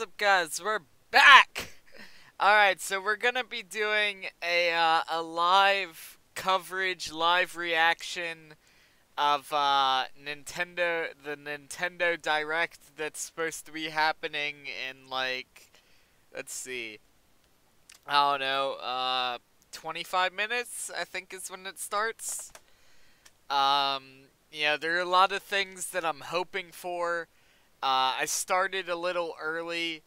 up, guys? We're back. All right, so we're gonna be doing a live coverage, live reaction of the Nintendo Direct that's supposed to be happening in like, let's see, I don't know, 25 minutes. I think is when it starts. Yeah, there are a lot of things that I'm hoping for. I started a little early,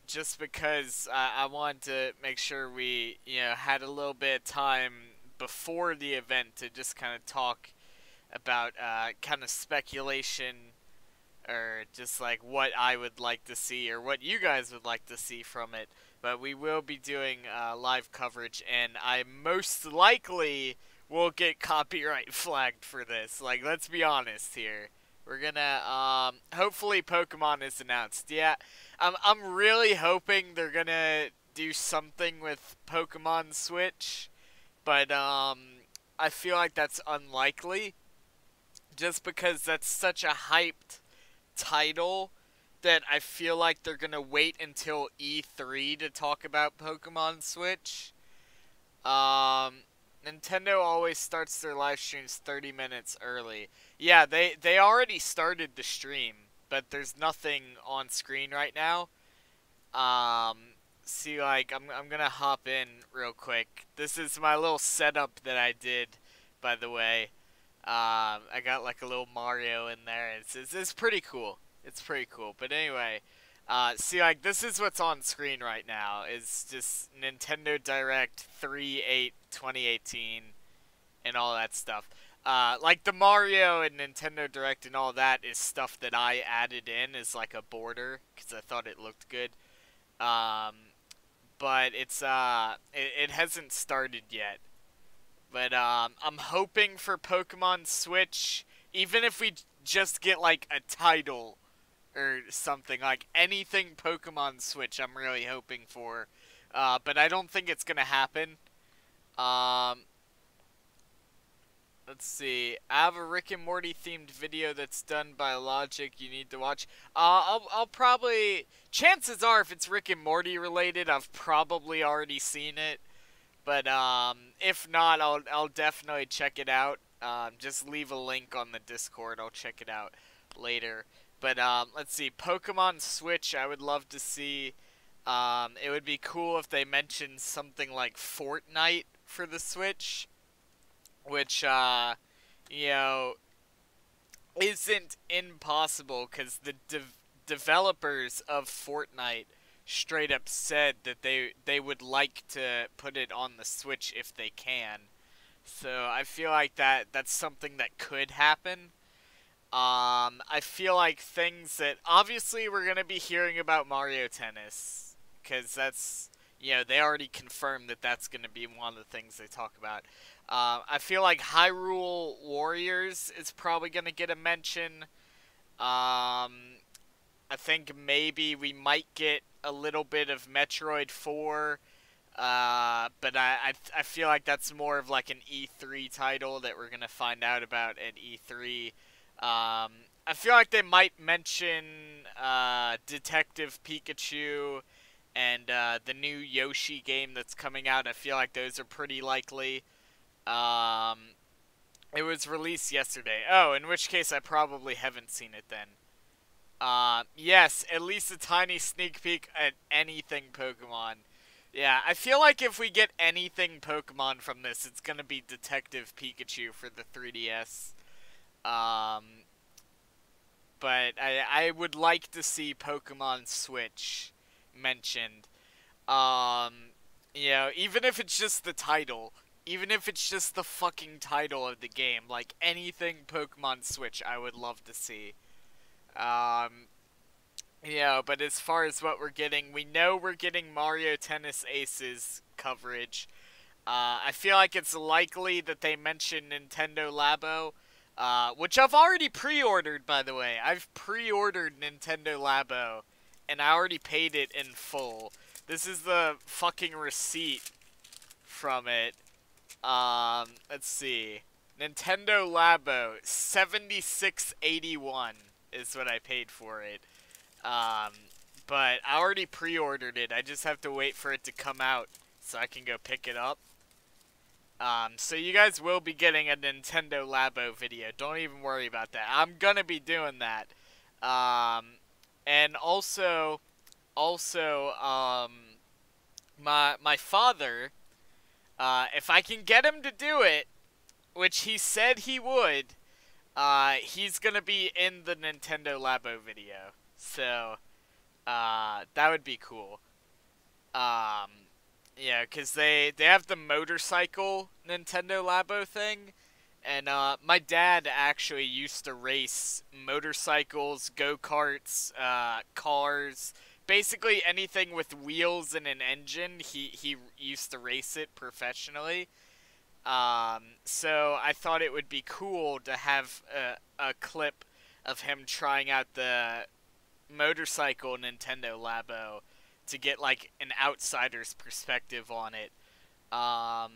just because I wanted to make sure we, had a little bit of time before the event to just kind of talk about kind of speculation or just like what I would like to see or what you guys would like to see from it. But we will be doing live coverage, and I most likely will get copyright flagged for this. Like, let's be honest here. We're gonna, hopefully Pokemon is announced. Yeah, I'm really hoping they're gonna do something with Pokemon Switch, but, I feel like that's unlikely, just because that's such a hyped title that I feel like they're gonna wait until E3 to talk about Pokemon Switch. Um, Nintendo always starts their live streams 30 minutes early. Yeah, they already started the stream, but there's nothing on screen right now. See, like, I'm gonna hop in real quick. This is my little setup that I did, by the way. I got like a little Mario in there. It's pretty cool. It's pretty cool. But anyway, see, like, this is what's on screen right now. Is just Nintendo Direct 3/8/2018 and all that stuff. Like the Mario and Nintendo Direct and all that is stuff that I added in as like a border because I thought it looked good. Um, but it hasn't started yet. But I'm hoping for Pokemon Switch, even if we just get like a title or something, like anything Pokemon Switch, I'm really hoping for. But I don't think it's gonna happen. Um, let's see. I have a Rick and Morty themed video that's done by Logic. You need to watch. I'll probably. Chances are, if it's Rick and Morty related, I've probably already seen it. But if not, I'll definitely check it out. Just leave a link on the Discord. I'll check it out later. But let's see, Pokemon Switch. I would love to see. It would be cool if they mentioned something like Fortnite for the Switch, which you know, isn't impossible because the developers of Fortnite straight up said that they would like to put it on the Switch if they can. So I feel like that's something that could happen. I feel like things that obviously we're gonna be hearing about Mario Tennis because that's, they already confirmed that that's gonna be one of the things they talk about. I feel like Hyrule Warriors is probably gonna get a mention. I think maybe we might get a little bit of Metroid 4, but I feel like that's more of like an E3 title that we're gonna find out about at E3. I feel like they might mention Detective Pikachu and the new Yoshi game that's coming out. I feel like those are pretty likely. Um, it was released yesterday. Oh, in which case I probably haven't seen it then. Yes, at least a tiny sneak peek at anything Pokemon. Yeah, I feel like if we get anything Pokemon from this, it's gonna be Detective Pikachu for the 3DS. Um, but I would like to see Pokemon Switch mentioned. Even if it's just the title, even if it's just the fucking title of the game, like anything Pokemon Switch, I would love to see. Um, but as far as what we're getting, we know we're getting Mario Tennis Aces coverage. I feel like it's likely that they mention Nintendo Labo, which I've already pre-ordered, by the way. I've pre-ordered Nintendo Labo, and I already paid it in full. This is the fucking receipt from it. Let's see. Nintendo Labo, $76.81 is what I paid for it. Um, but I already pre-ordered it. I just have to wait for it to come out so I can go pick it up. So you guys will be getting a Nintendo Labo video. Don't even worry about that. I'm gonna be doing that. And also, my father, if I can get him to do it, which he said he would, he's gonna be in the Nintendo Labo video. So, that would be cool. Um, yeah, because they have the motorcycle Nintendo Labo thing, and my dad actually used to race motorcycles, go-karts, cars, basically anything with wheels and an engine. He used to race it professionally. So I thought it would be cool to have a clip of him trying out the motorcycle Nintendo Labo to get like an outsider's perspective on it. Um,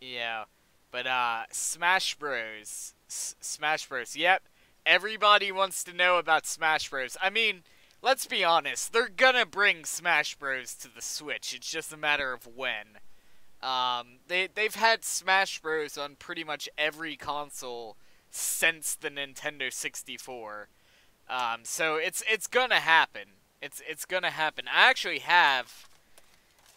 yeah, but Smash Bros. Smash Bros. Yep, everybody wants to know about Smash Bros. I mean, let's be honest, they're gonna bring Smash Bros. To the Switch. It's just a matter of when. They've had Smash Bros. On pretty much every console since the Nintendo 64. So it's gonna happen. It's gonna happen. I actually have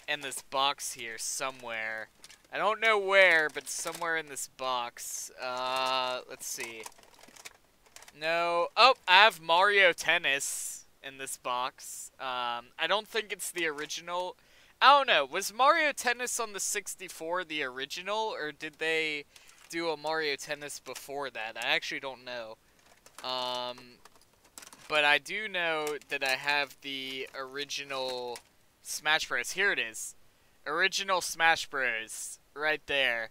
in this box here somewhere. I don't know where, but somewhere in this box. Let's see. No. Oh, I have Mario Tennis in this box. I don't think it's the original. I don't know. Was Mario Tennis on the 64 the original, or did they do a Mario Tennis before that? I actually don't know. But I do know that I have the original Smash Bros. Here it is. Original Smash Bros. Right there.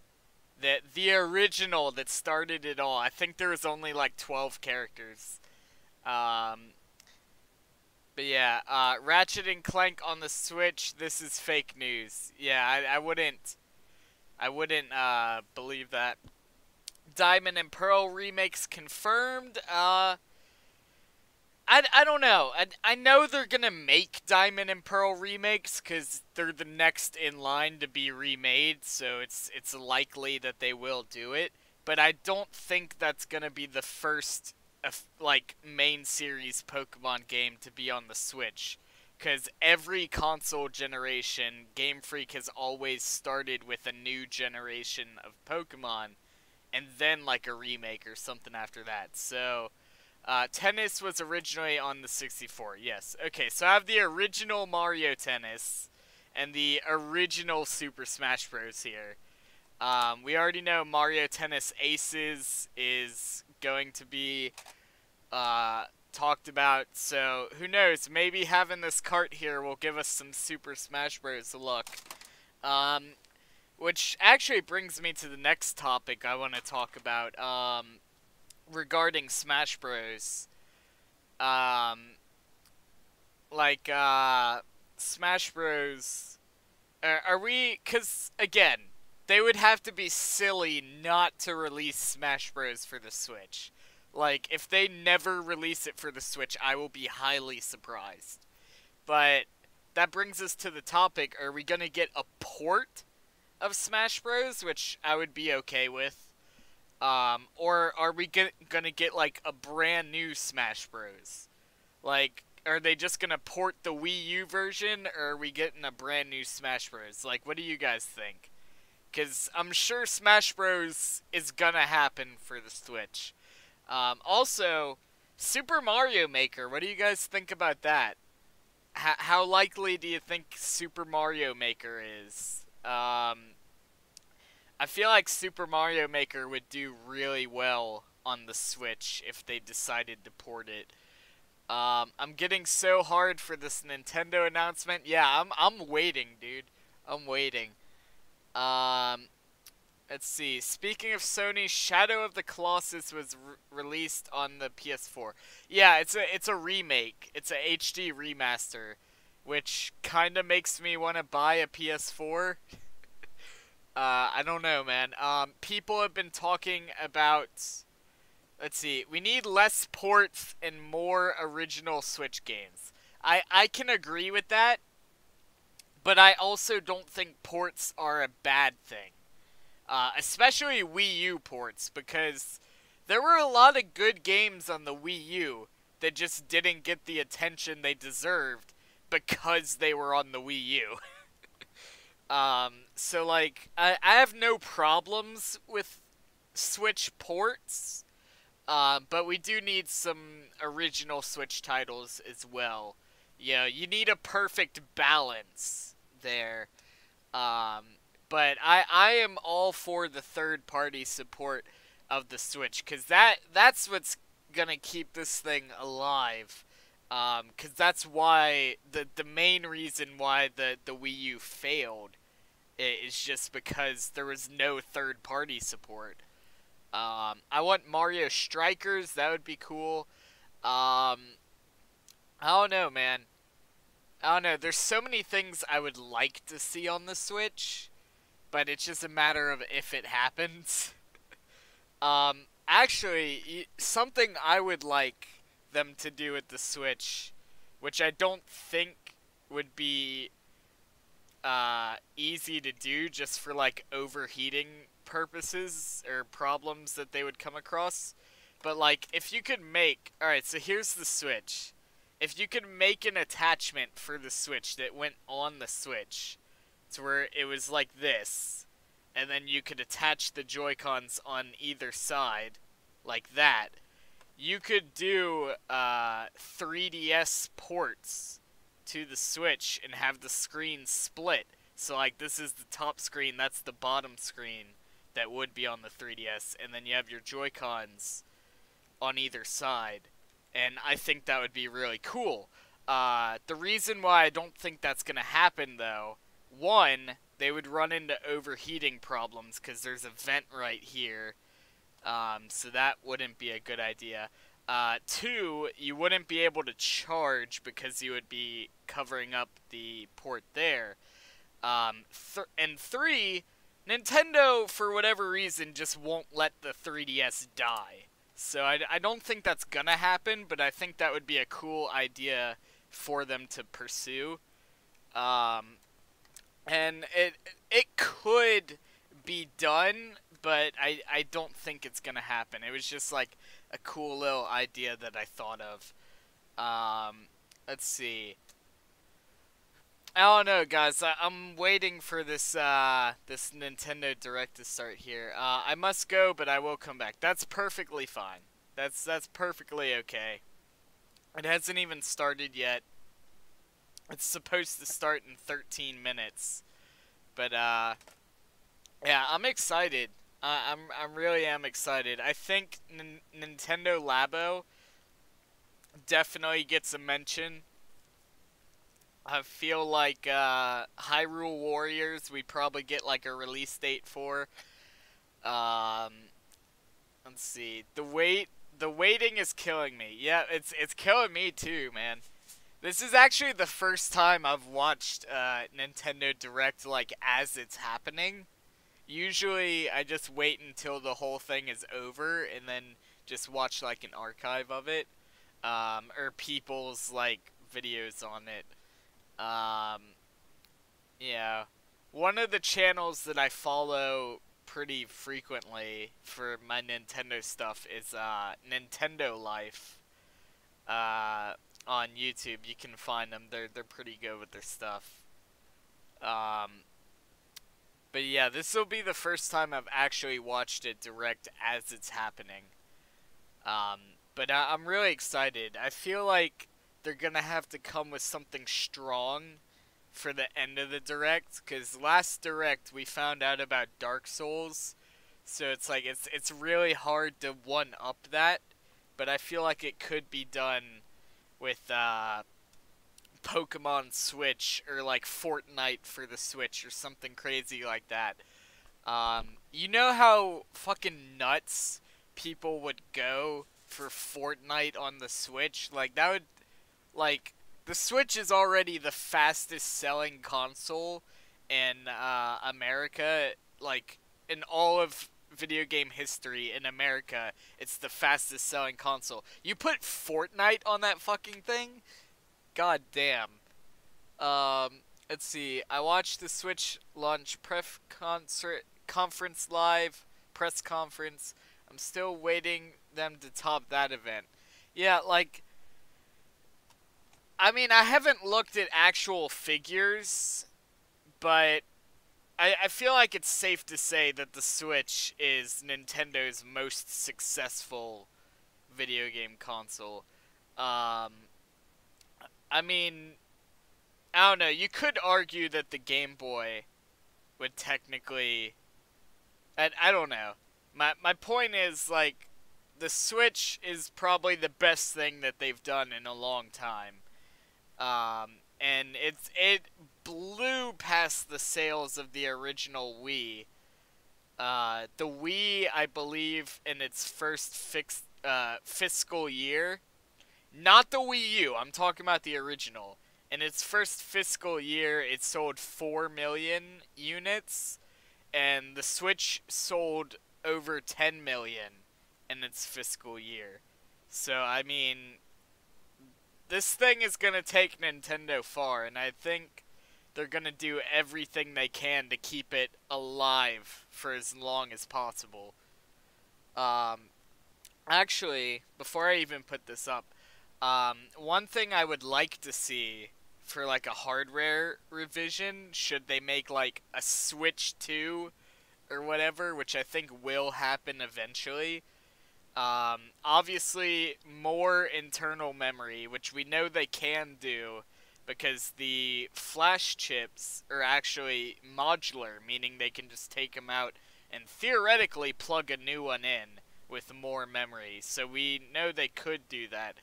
The original that started it all. I think there was only like 12 characters. But yeah, Ratchet and Clank on the Switch, this is fake news. Yeah, I wouldn't believe that. Diamond and Pearl remakes confirmed. I don't know. I know they're gonna make Diamond and Pearl remakes because they're the next in line to be remade, so it's likely that they will do it. But I don't think that's gonna be the first like main series Pokemon game to be on the Switch, because every console generation, Game Freak has always started with a new generation of Pokemon, and then like a remake or something after that. So. Tennis was originally on the 64, yes. Okay, so I have the original Mario Tennis and the original Super Smash Bros. Here. We already know Mario Tennis Aces is going to be talked about, so who knows, maybe having this cart here will give us some Super Smash Bros. Look. Which actually brings me to the next topic I want to talk about, regarding Smash Bros. Smash Bros. Are we, cause again, they would have to be silly not to release Smash Bros. For the Switch. Like, if they never release it for the Switch, I will be highly surprised. But that brings us to the topic, are we gonna get a port of Smash Bros., which I would be okay with? Or are we gonna get, like, a brand new Smash Bros? Like, are they just gonna port the Wii U version, or are we getting a brand new Smash Bros? Like, what do you guys think? Because I'm sure Smash Bros is gonna happen for the Switch. Also, Super Mario Maker, what do you guys think about that? How likely do you think Super Mario Maker is? I feel like Super Mario Maker would do really well on the Switch if they decided to port it. I'm getting so hard for this Nintendo announcement. Yeah, I'm waiting, dude. I'm waiting. Let's see. Speaking of Sony, Shadow of the Colossus was released on the PS4. Yeah, it's a remake. It's a HD remaster, which kind of makes me want to buy a PS4. I don't know, man. People have been talking about let's see. We need less ports and more original Switch games. I can agree with that, but I also don't think ports are a bad thing. Especially Wii U ports, because there were a lot of good games on the Wii U that just didn't get the attention they deserved because they were on the Wii U. So like, I have no problems with Switch ports, but we do need some original Switch titles as well. Yeah, you need a perfect balance there. But I am all for the third-party support of the Switch, because that's what's gonna keep this thing alive. Because that's why, the main reason why the Wii U failed is just because there was no third-party support. I want Mario Strikers, that would be cool. I don't know, man. I don't know, there's so many things I would like to see on the Switch, but it's just a matter of if it happens. Actually, something I would like them to do with the Switch, which I don't think would be easy to do just for like overheating purposes or problems that they would come across. But like, if you could make, alright, so here's the Switch. If you could make an attachment for the Switch that went on the Switch, to where it was like this, and then you could attach the Joy-Cons on either side, like that, you could do 3DS ports to the Switch and have the screen split. So like, this is the top screen, that's the bottom screen that would be on the 3DS, and then you have your Joy-Cons on either side. And I think that would be really cool. The reason why I don't think that's going to happen, though, one, they would run into overheating problems because there's a vent right here. So that wouldn't be a good idea. Two, you wouldn't be able to charge because you would be covering up the port there. And three, Nintendo, for whatever reason, just won't let the 3DS die. So I don't think that's gonna happen, but I think that would be a cool idea for them to pursue. And it could be done, but I don't think it's gonna happen. It was just like a cool little idea that I thought of. Let's see. I don't know, guys. I'm waiting for this this Nintendo Direct to start here. I must go, but I will come back. That's perfectly fine. That's perfectly okay. It hasn't even started yet. It's supposed to start in 13 minutes. But yeah, I'm excited. I really am excited. I think Nintendo Labo definitely gets a mention. I feel like Hyrule Warriors, we probably get like a release date for. Let's see. The waiting is killing me. Yeah, it's killing me too, man. This is actually the first time I've watched Nintendo Direct like as it's happening. Usually I just wait until the whole thing is over and then just watch like an archive of it, or people's like videos on it. Yeah. One of the channels that I follow pretty frequently for my Nintendo stuff is, Nintendo Life, on YouTube. You can find them. They're pretty good with their stuff. But yeah, this will be the first time I've actually watched it direct as it's happening. But I'm really excited. I feel like they're gonna have to come with something strong for the end of the Direct, because last Direct we found out about Dark Souls, so it's like, it's really hard to one-up that, but I feel like it could be done with, Pokemon Switch, or like Fortnite for the Switch, or something crazy like that. You know how fucking nuts people would go for Fortnite on the Switch? Like, that would, like, the Switch is already the fastest selling console in America, like, in all of video game history in America, it's the fastest selling console. You put Fortnite on that fucking thing? God damn. Let's see. I watched the Switch launch conference live, press conference. I'm still waiting them to top that event. Yeah, like, I mean, I haven't looked at actual figures, but I feel like it's safe to say that the Switch is Nintendo's most successful video game console. I mean, I don't know. You could argue that the Game Boy would technically... I don't know. My point is, like, the Switch is probably the best thing that they've done in a long time. And it blew past the sales of the original Wii. The Wii, I believe, in its first fiscal year, not the Wii U, I'm talking about the original. In its first fiscal year, it sold 4 million units, and the Switch sold over 10 million in its fiscal year. So, I mean, this thing is going to take Nintendo far, and I think they're going to do everything they can to keep it alive for as long as possible. Actually, before I even put this up, one thing I would like to see for, like, a hardware revision, should they make, like, a Switch 2 or whatever, which I think will happen eventually. Obviously, more internal memory, which we know they can do, because the flash chips are actually modular, meaning they can just take them out and theoretically plug a new one in with more memory. So we know they could do that.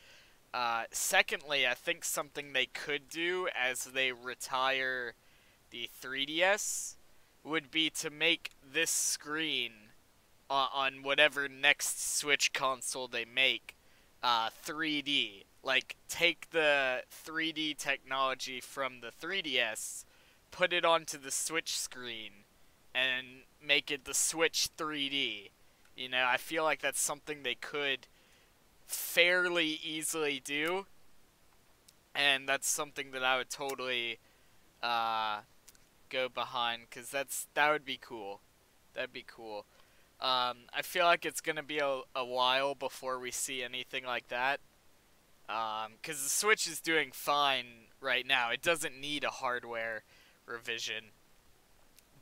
Secondly, I think something they could do as they retire the 3DS would be to make this screen on whatever next Switch console they make 3D. Like, take the 3D technology from the 3DS, put it onto the Switch screen, and make it the Switch 3D. You know, I feel like that's something they could fairly easily do, and that's something that I would totally go behind, because that would be cool. That'd be cool. I feel like it's gonna be a while before we see anything like that, because the Switch is doing fine right now. It doesn't need a hardware revision,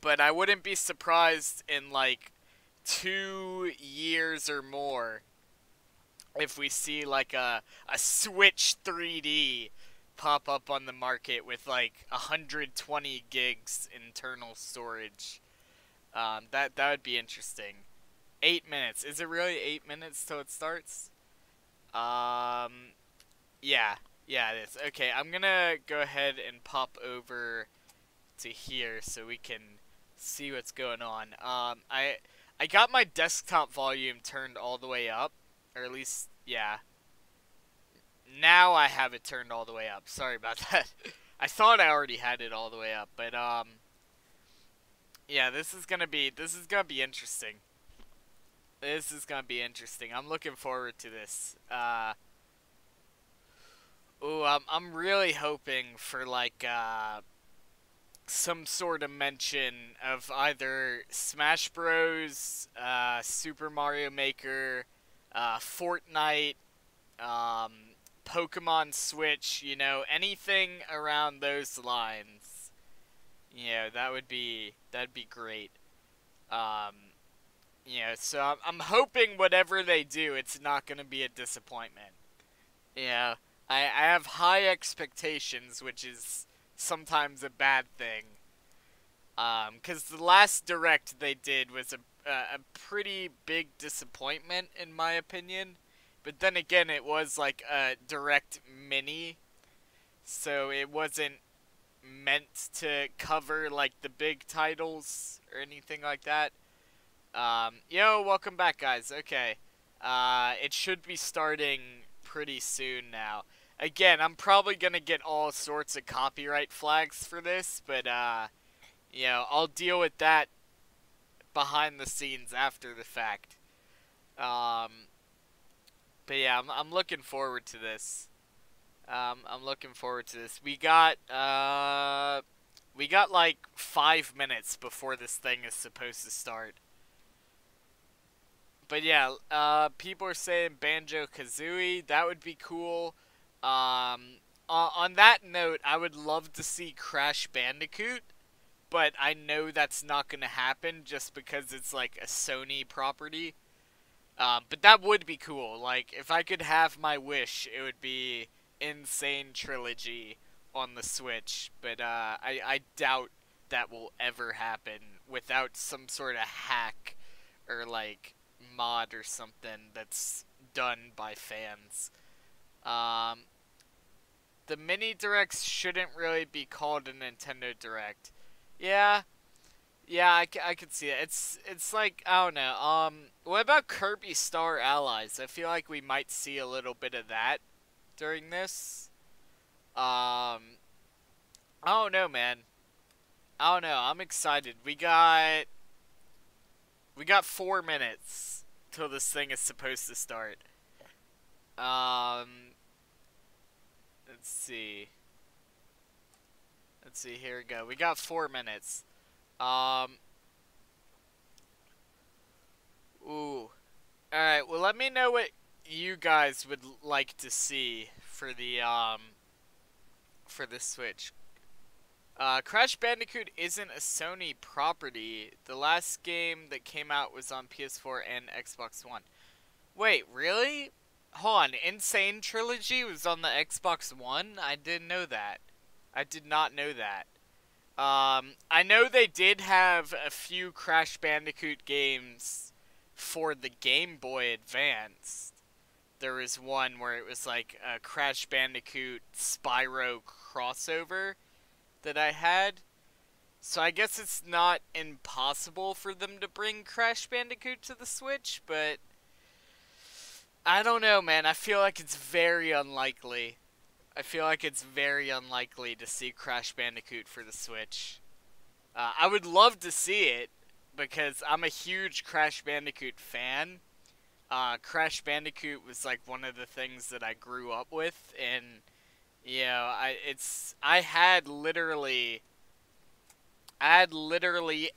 but I wouldn't be surprised in, like, 2 years or more if we see, like, a Switch 3D pop up on the market with, like, 120 gigs internal storage. That would be interesting. 8 minutes. Is it really 8 minutes till it starts? Yeah. Yeah, it is. Okay, I'm gonna go ahead and pop over to here so we can see what's going on. I got my desktop volume turned all the way up. Or at least, yeah. Now I have it turned all the way up. Sorry about that. I thought I already had it all the way up, but yeah, this is gonna be interesting. This is gonna be interesting. I'm looking forward to this. I'm really hoping for, like, some sort of mention of either Smash Bros, Super Mario Maker, Fortnite, Pokemon Switch, you know, anything around those lines. You know, that'd be great. You know, so I'm hoping whatever they do, it's not going to be a disappointment. You know, I have high expectations, which is sometimes a bad thing. Because the last Direct they did was a pretty big disappointment, in my opinion. But then again, it was like a Direct mini, so it wasn't meant to cover, like, the big titles or anything like that. Yo, welcome back, guys. Okay. It should be starting pretty soon now. Again, I'm probably gonna get all sorts of copyright flags for this, but, you know, I'll deal with that behind the scenes after the fact. But yeah, I'm looking forward to this. I'm looking forward to this. We got like 5 minutes before this thing is supposed to start. But yeah, people are saying Banjo-Kazooie. That would be cool. On that note, I would love to see Crash Bandicoot, but I know that's not going to happen just because it's like a Sony property. But that would be cool. Like, if I could have my wish, it would be N. Sane Trilogy on the Switch. But I doubt that will ever happen without some sort of hack or like mod or something that's done by fans. The mini directs shouldn't really be called a Nintendo Direct. Yeah, yeah, I could see it. It's like, I don't know. What about Kirby Star Allies? I feel like we might see a little bit of that during this. I don't know, man. I don't know. I'm excited. We got 4 minutes till this thing is supposed to start. Let's see. Let's see. Here we go. We got 4 minutes. Ooh. Alright, well, let me know what you guys would like to see for the Switch. Crash Bandicoot isn't a Sony property. The last game that came out was on PS4 and Xbox One. Wait, really? Hold on, N. Sane Trilogy was on the Xbox One? I didn't know that. I did not know that. I know they did have a few Crash Bandicoot games for the Game Boy Advance. There was one where it was like a Crash Bandicoot Spyro crossover that I had. So I guess it's not impossible for them to bring Crash Bandicoot to the Switch, but I don't know, man. I feel like it's very unlikely. I feel like it's very unlikely to see Crash Bandicoot for the Switch. I would love to see it because I'm a huge Crash Bandicoot fan. Crash Bandicoot was like one of the things that I grew up with, and you know, I had literally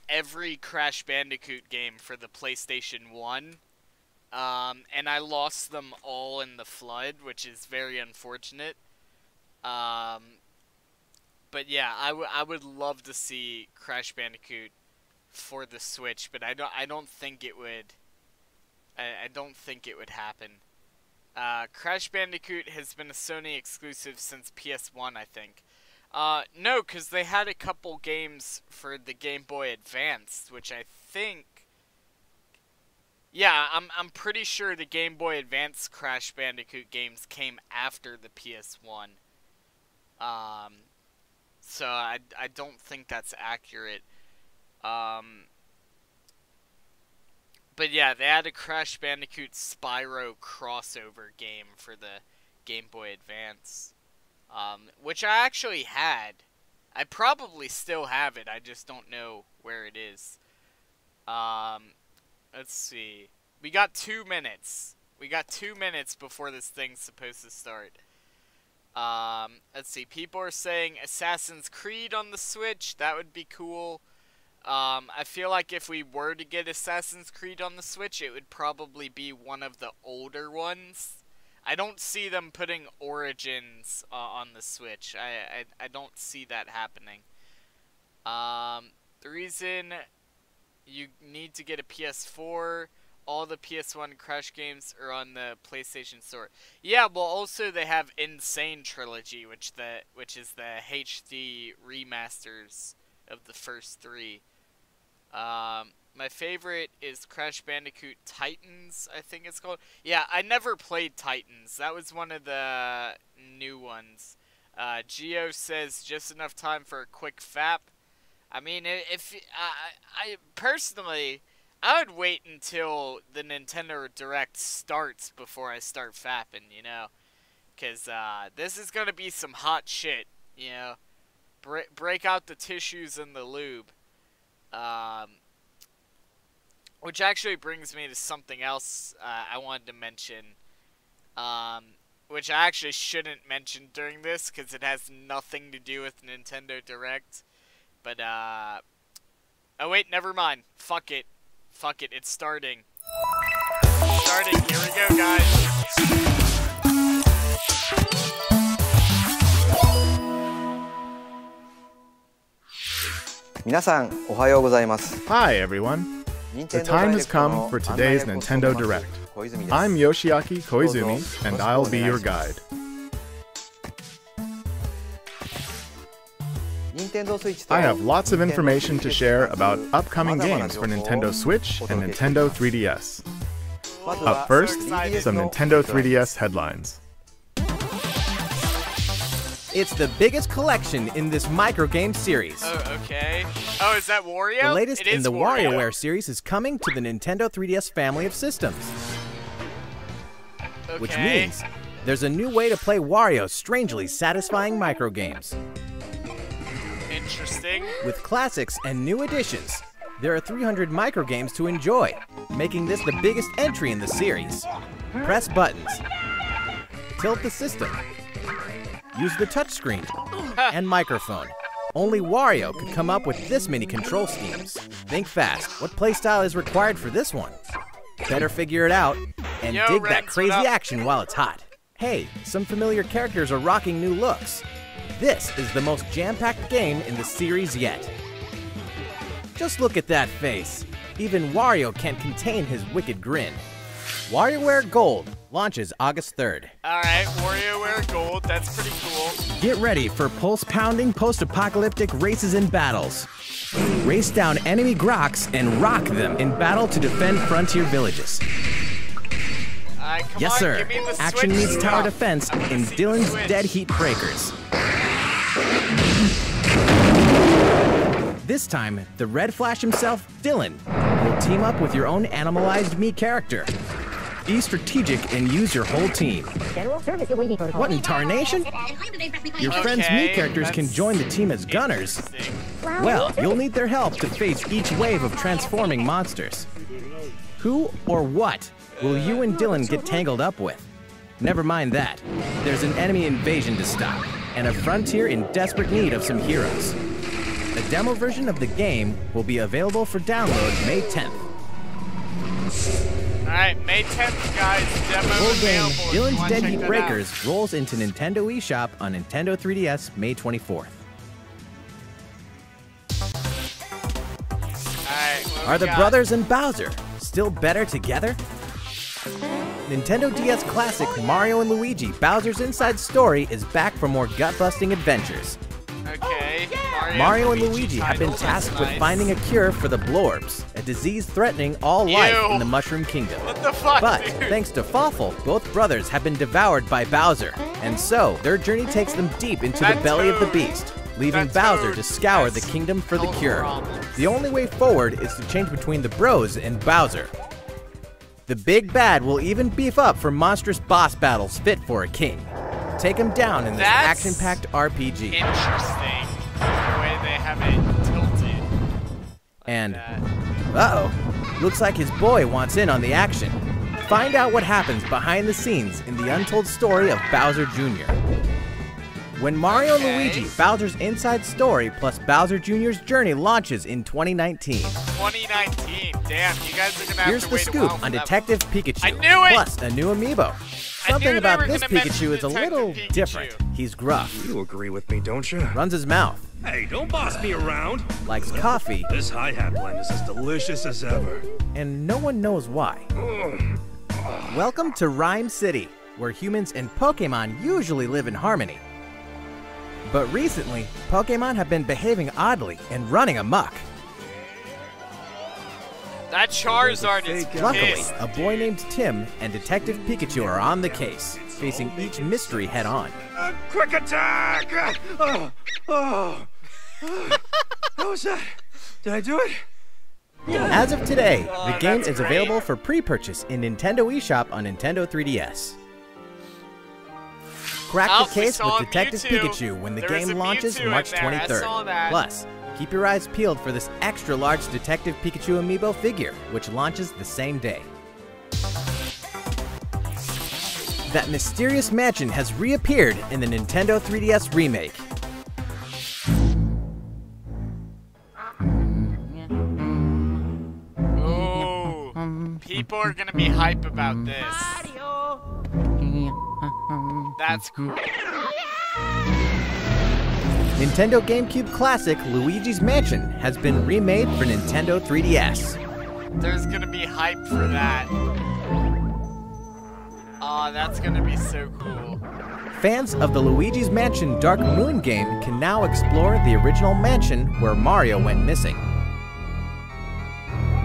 every Crash Bandicoot game for the PlayStation 1. And I lost them all in the flood, which is very unfortunate. But yeah, I would love to see Crash Bandicoot for the Switch, but I don't think it would. I don't think it would happen. Crash Bandicoot has been a Sony exclusive since PS1, I think. No, because they had a couple games for the Game Boy Advance, which I think. Yeah, I'm pretty sure the Game Boy Advance Crash Bandicoot games came after the PS1. So I don't think that's accurate. But yeah, they had a Crash Bandicoot Spyro crossover game for the Game Boy Advance. Which I actually had. I probably still have it, I just don't know where it is. Let's see. We got 2 minutes. We got 2 minutes before this thing's supposed to start. Let's see. People are saying Assassin's Creed on the Switch. That would be cool. I feel like if we were to get Assassin's Creed on the Switch, it would probably be one of the older ones. I don't see them putting Origins on the Switch. I don't see that happening. The reason you need to get a PS4, all the PS1 Crash games are on the PlayStation Store. Yeah, well, also they have N. Sane Trilogy, which is the HD remasters of the first 3. My favorite is Crash Bandicoot Titans, I think it's called. Yeah, I never played Titans. That was one of the new ones. Geo says just enough time for a quick fap. I mean, if I personally, I would wait until the Nintendo Direct starts before I start fapping, you know, because this is gonna be some hot shit, you know. Break out the tissues and the lube. Which actually brings me to something else I wanted to mention. Which I actually shouldn't mention during this because it has nothing to do with Nintendo Direct. But, oh wait, never mind. Fuck it. Fuck it, it's starting. Starting, here we go, guys. 皆さん、おはようございます。 Hi everyone. The time has come for today's Nintendo Direct. I'm Yoshiaki Koizumi, and I'll be your guide. I have lots of information to share about upcoming games for Nintendo Switch and Nintendo 3DS. Up first, some Nintendo 3DS headlines. It's the biggest collection in this microgame series. Oh, okay. Oh, is that Wario? The latest in the Wario. WarioWare series is coming to the Nintendo 3DS family of systems. Okay. Which means there's a new way to play Wario's strangely satisfying microgames. Interesting. With classics and new additions, there are 300 microgames to enjoy, making this the biggest entry in the series. Press buttons, tilt the system, use the touchscreen, and microphone. Only Wario could come up with this many control schemes. Think fast, what playstyle is required for this one? Better figure it out, and dig that crazy action while it's hot. Hey, some familiar characters are rocking new looks. This is the most jam-packed game in the series yet. Just look at that face. Even Wario can't contain his wicked grin. WarioWare Gold launches August 3rd. Alright, WarioWare Gold, that's pretty cool. Get ready for pulse-pounding post-apocalyptic races and battles. Race down enemy Groks and rock them in battle to defend frontier villages. Come yes, on, sir. give me the Action Switch meets tower stuff. defense in Dylan's Dead Heat Breakers. This time, the Red Flash himself, Dylan, will team up with your own animalized Mii character. Be strategic and use your whole team. What in tarnation? Your friend's Mii characters can join the team as gunners. Well, you'll need their help to face each wave of transforming monsters. Who or what will you and Dylan get tangled up with? Never mind that. There's an enemy invasion to stop, and a frontier in desperate need of some heroes. A demo version of the game will be available for download May 10th. Alright, May 10th, guys. Demo Full game, available. If you Dylan's wanna Dead check Heat that Breakers out. rolls into Nintendo eShop on Nintendo 3DS May 24th. Alright, what Are we the got? brothers and Bowser still better together? Nintendo DS classic Mario and Luigi Bowser's Inside Story is back for more gut-busting adventures. Okay, Mario and Luigi have been title, tasked that's with nice. finding a cure for the Blorbs, a disease threatening all life Ew. in the Mushroom Kingdom. What the fuck, But dude? thanks to Fawful, both brothers have been devoured by Bowser, and so their journey takes them deep into the That belly of the Toad- beast, leaving that Bowser Toad to scour the has kingdom for the health cure. problems. The only way forward is to change between the Bros and Bowser. The big bad will even beef up for monstrous boss battles fit for a king. Take him down in this That's action-packed RPG. Interesting. The way they have it tilted. And, That. uh-oh, looks like his boy wants in on the action. Find out what happens behind the scenes in the untold story of Bowser Jr. When Mario and Okay. Luigi, Bowser's Inside Story plus Bowser Jr.'s Journey launches in 2019. 2019. Damn, you guys are gonna have Here's to the wait a scoop while for on that Detective Pikachu. I knew it! Plus a new amiibo. I Something knew they about were this gonna mention Pikachu is a Detective little Pikachu. different. He's gruff, You agree with me, don't you? runs his mouth, Hey, don't boss me around. likes coffee, This hi-hat blend is as delicious as ever. and no one knows why. Welcome to Rhyme City, where humans and Pokemon usually live in harmony. But recently, Pokemon have been behaving oddly and running amok. That Charizard is Luckily, pissed. a boy named Tim and Detective Pikachu are on the case, facing each mystery head-on. Quick attack! How was that? Did I do it? As of today, the game that's is great. available for pre-purchase in Nintendo eShop on Nintendo 3DS. Crack Oh, the we case saw with Detective Mewtwo. Pikachu when the There was game a launches Mewtwo in March there. I 23rd. saw that. Plus, Keep your eyes peeled for this extra-large Detective Pikachu amiibo figure, which launches the same day. That mysterious mansion has reappeared in the Nintendo 3DS remake. Oh, people are gonna be hype about this. That's cool. Nintendo GameCube classic Luigi's Mansion has been remade for Nintendo 3DS. There's gonna be hype for that. Aw, that's gonna be so cool. Fans of the Luigi's Mansion Dark Moon game can now explore the original mansion where Mario went missing.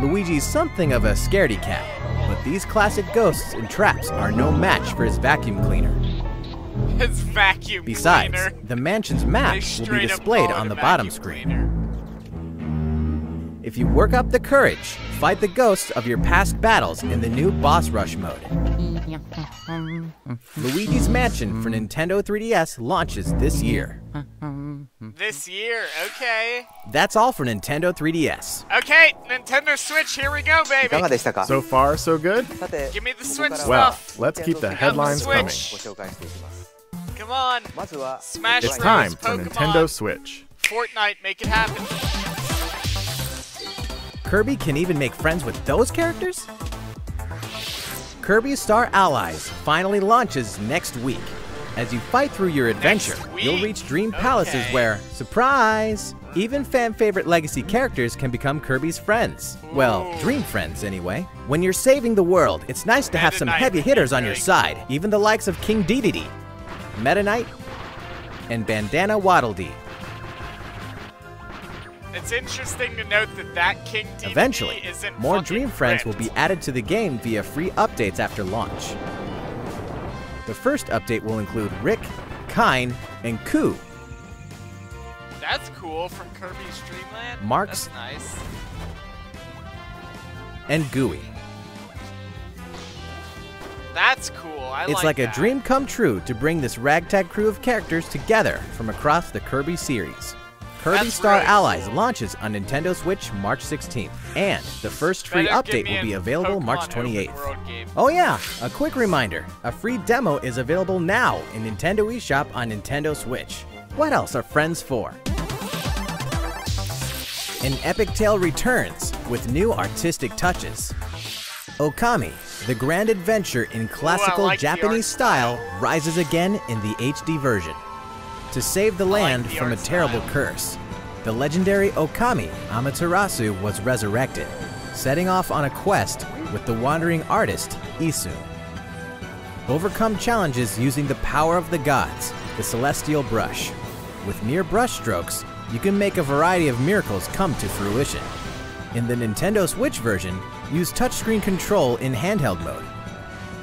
Luigi's something of a scaredy cat, but these classic ghosts and traps are no match for his vacuum cleaner. His vacuum Besides, cleaner. the mansion's map will be displayed on the bottom screen. If you work up the courage, fight the ghosts of your past battles in the new Boss Rush mode. Luigi's Mansion for Nintendo 3DS launches this year. This year, okay. That's all for Nintendo 3DS. Okay, Nintendo Switch, here we go, いか baby. がでしたか So far, so good? さて Give me the Switch ここから Well, は stuff. let's keep the Switch. headlines coming. ご紹介していきます Come on. まずは Smash It's Bros. time for Pokemon. Nintendo Switch. Fortnite, make it happen. Kirby can even make friends with those characters? Kirby Star Allies finally launches next week. As you fight through your adventure, Next week? you'll reach dream palaces Okay. where, surprise, even fan-favorite legacy characters can become Kirby's friends. Well, Ooh. dream friends anyway. When you're saving the world, it's nice to have Meta some Knight heavy would be hitters on your great. side, even the likes of King Dedede, Meta Knight, and Bandana Waddle Dee. It's interesting to note that King DDD Eventually, isn't more fucking Dream Friends will ripped. be added to the game via free updates after launch. The first update will include Rick, Kine, and Ku. That's cool from Kirby's Dream Land. Marks. That's nice. And Gooey. That's cool. I It's like a that. dream come true to bring this ragtag crew of characters together from across the Kirby series. Kirby That's Star really Allies cool. launches on Nintendo Switch March 16th, and the first free Better give update me will be a available Pokemon March open 28th. world game. Oh yeah, a quick reminder, a free demo is available now in Nintendo eShop on Nintendo Switch. What else are friends for? An epic tale returns with new artistic touches. Okami, the grand adventure in classical like the art Japanese style, rises again in the HD version. To save the land the from a art terrible style. curse, the legendary Okami Amaterasu was resurrected, setting off on a quest with the wandering artist Isun. Overcome challenges using the power of the gods, the Celestial Brush. With mere brush strokes, you can make a variety of miracles come to fruition. In the Nintendo Switch version, use touchscreen control in handheld mode.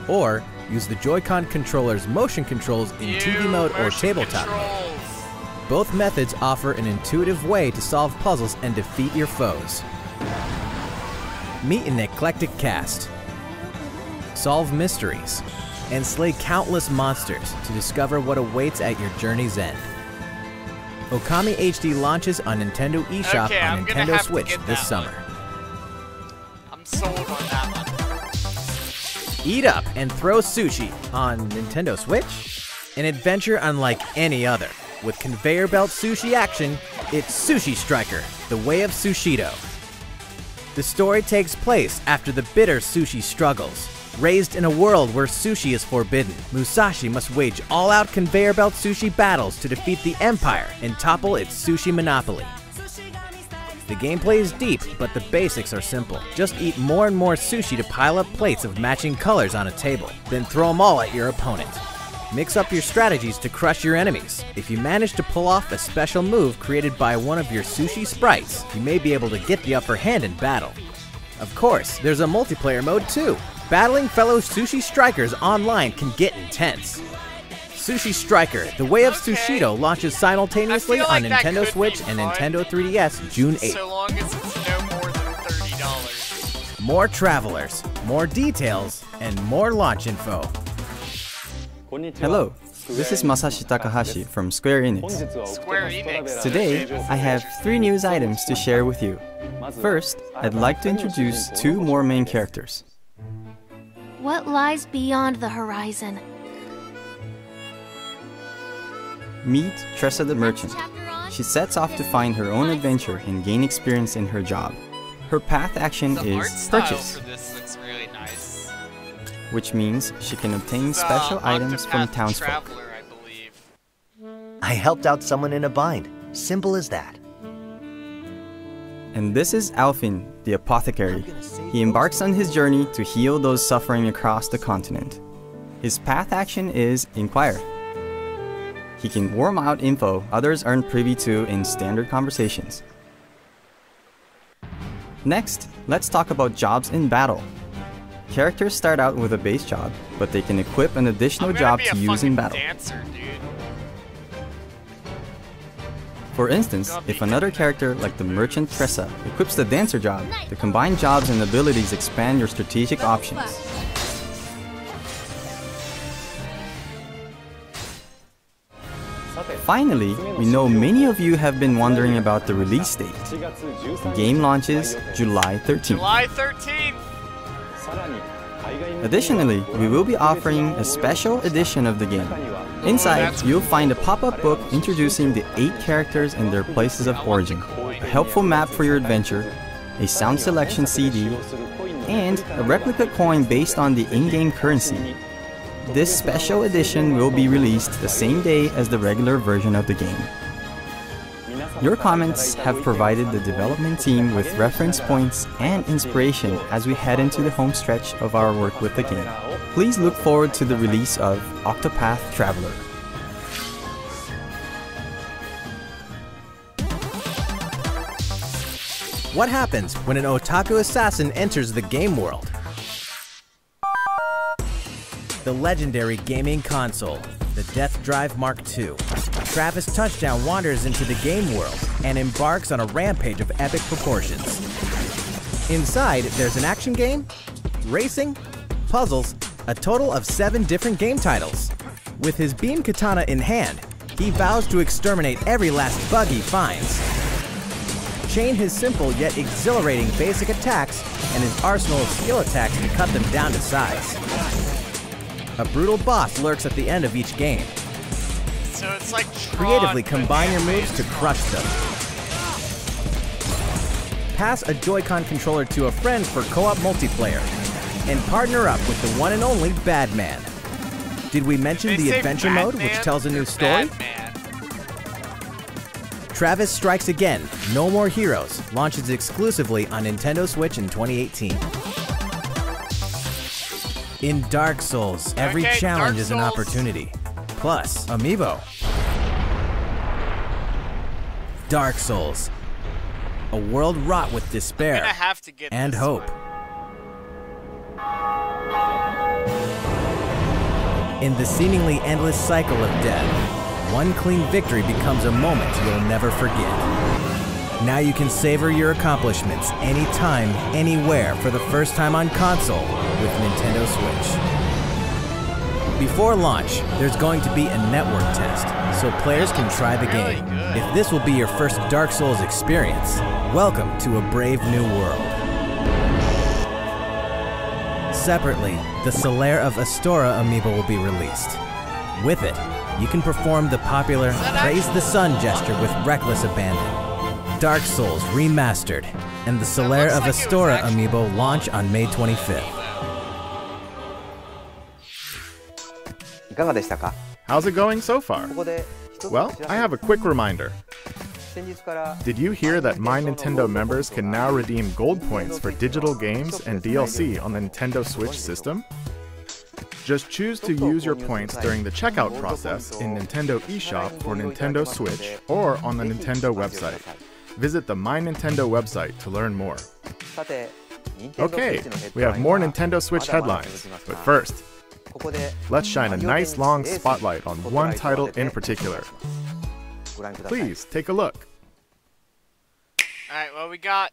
Or use the Joy-Con controller's motion controls in TV mode or Motion tabletop mode. controls. Both methods offer an intuitive way to solve puzzles and defeat your foes. Meet an eclectic cast. Solve mysteries. And slay countless monsters to discover what awaits at your journey's end. Okami HD launches on Nintendo eShop Okay, on I'm gonna Nintendo have to Switch get this that summer. I'm sold on that one. Eat up and throw sushi on Nintendo Switch? An adventure unlike any other. With conveyor belt sushi action, it's Sushi Striker, The Way of Sushido. The story takes place after the bitter sushi struggles. Raised in a world where sushi is forbidden, Musashi must wage all-out conveyor belt sushi battles to defeat the Empire and topple its sushi monopoly. The gameplay is deep, but the basics are simple. Just eat more and more sushi to pile up plates of matching colors on a table, then throw them all at your opponent. Mix up your strategies to crush your enemies. If you manage to pull off a special move created by one of your sushi sprites, you may be able to get the upper hand in battle. Of course, there's a multiplayer mode too. Battling fellow sushi strikers online can get intense. Sushi Striker, The Way of Okay. Sushido launches simultaneously I feel on like that Nintendo could be Switch and fun. Nintendo 3DS June 8th. So long as it's no more than $30. More travelers, more details, and more launch info. Hello, This is Masashi Takahashi from Square Enix. Square Enix. Today, I have 3 news items to share with you. First, I'd like to introduce 2 more main characters. What lies beyond the horizon? Meet Tressa the Merchant. She sets off to find her own adventure and gain experience in her job. Her path action is purchase, For this looks really nice. which means she can obtain special items from Octopath townsfolk. Traveler, I believe. I helped out someone in a bind. Simple as that. And this is Alfin, the apothecary. He embarks on his journey to heal those suffering across the continent. His path action is Inquire. He can worm out info others aren't privy to in standard conversations. Next, let's talk about jobs in battle. Characters start out with a base job, but they can equip an additional job to use in battle. Dancer, dude. For instance, if another character like the merchant Tressa equips the dancer job, the combined jobs and abilities expand your strategic options. Finally, we know many of you have been wondering about the release date. The game launches July 13th. July 13th. Additionally, we will be offering a special edition of the game. Inside, you'll find a pop-up book introducing the 8 characters and their places of origin, a helpful map for your adventure, a sound selection CD, and a replica coin based on the in-game currency. This special edition will be released the same day as the regular version of the game. Your comments have provided the development team with reference points and inspiration as we head into the home stretch of our work with the game. Please look forward to the release of Octopath Traveler. What happens when an otaku assassin enters the game world? The legendary gaming console, the Death Drive Mark II. Travis Touchdown wanders into the game world and embarks on a rampage of epic proportions. Inside, there's an action game, racing, puzzles, a total of 7 different game titles. With his beam katana in hand, he vows to exterminate every last bug he finds. Chain his simple yet exhilarating basic attacks and his arsenal of skill attacks to cut them down to size. A brutal boss lurks at the end of each game. So it's like Creatively combine your moves to crush them. Pass a Joy-Con controller to a friend for co-op multiplayer. And partner up with the one and only Badman. Did we mention the adventure mode, which tells a new story? Travis Strikes Again, No More Heroes, launches exclusively on Nintendo Switch in 2018. In Dark Souls, every challenge is an opportunity. Plus, Amiibo. Dark Souls. A world wrought with despair and hope. In the seemingly endless cycle of death, one clean victory becomes a moment you'll never forget. Now you can savor your accomplishments anytime, anywhere for the first time on console with Nintendo Switch. Before launch, there's going to be a network test, so players can try the game. If this will be your first Dark Souls experience, welcome to a brave new world. Separately, the Solaire of Astora amiibo will be released. With it, you can perform the popular Praise the Sun gesture with reckless abandon. Dark Souls Remastered and the Solaire of Astora amiibo launch on May 25th. How's it going so far? Well, I have a quick reminder. Did you hear that My Nintendo members can now redeem gold points for digital games and DLC on the Nintendo Switch system? Just choose to use your points during the checkout process in Nintendo eShop for Nintendo Switch or on the Nintendo website. Visit the My Nintendo website to learn more. Okay, we have more Nintendo Switch headlines, but first, let's shine a nice long spotlight on one title in particular. Please take a look. Alright, what we got?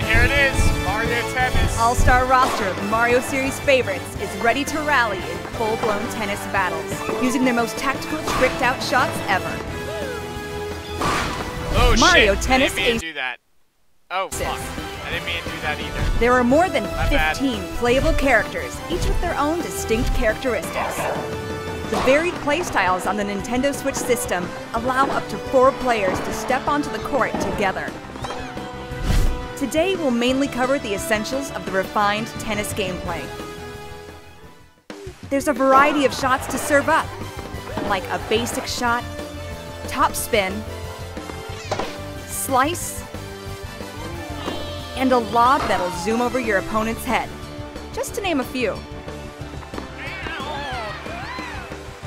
Here it is, Mario Tennis. All-star roster of Mario series favorites is ready to rally in full-blown tennis battles, using their most tactical, tricked-out shots ever. Oh Mario shit! Tennis I didn't mean Aces. to do that. Oh fuck! I didn't mean to do that either. There are more than My bad. 15 playable characters, each with their own distinct characteristics. The varied playstyles on the Nintendo Switch system allow up to 4 players to step onto the court together. Today, we'll mainly cover the essentials of the refined tennis gameplay. There's a variety of shots to serve up, like a basic shot, top spin, slice, and a lob that'll zoom over your opponent's head, just to name a few.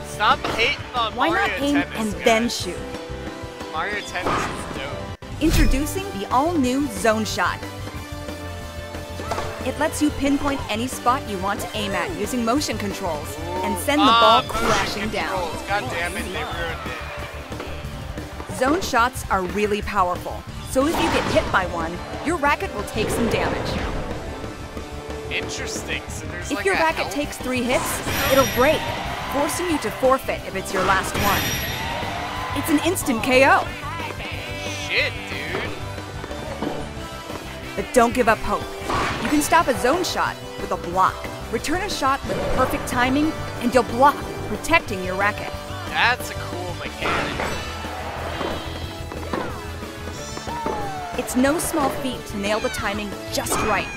Stop hating on Why Mario not aim Tennis, and guys. then shoot? Mario Tennis is dope. Introducing the all-new Zone Shot. It lets you pinpoint any spot you want to aim at using motion controls and send the ball motion crashing down. controls. God damn it, they ruined it. Zone shots are really powerful, so if you get hit by one, your racket will take some damage. Interesting. So there's If like your a racket health- takes 3 hits, it'll break, forcing you to forfeit if it's your last one. It's an instant KO. Shit, dude. But don't give up hope. You can stop a zone shot with a block. Return a shot with perfect timing, and you'll block, protecting your racket. That's a cool mechanic. It's no small feat to nail the timing just right.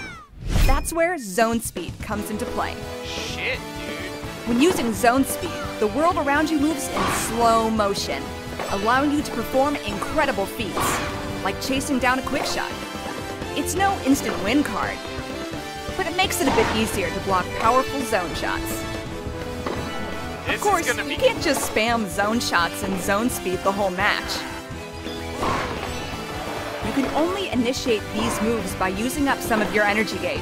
That's where zone speed comes into play. Shit, dude. When using zone speed, the world around you moves in slow motion, allowing you to perform incredible feats, like chasing down a quick shot. It's no instant win card, but it makes it a bit easier to block powerful zone shots. This Of course, is gonna you be can't just spam zone shots and zone speed the whole match. You can only initiate these moves by using up some of your energy gauge.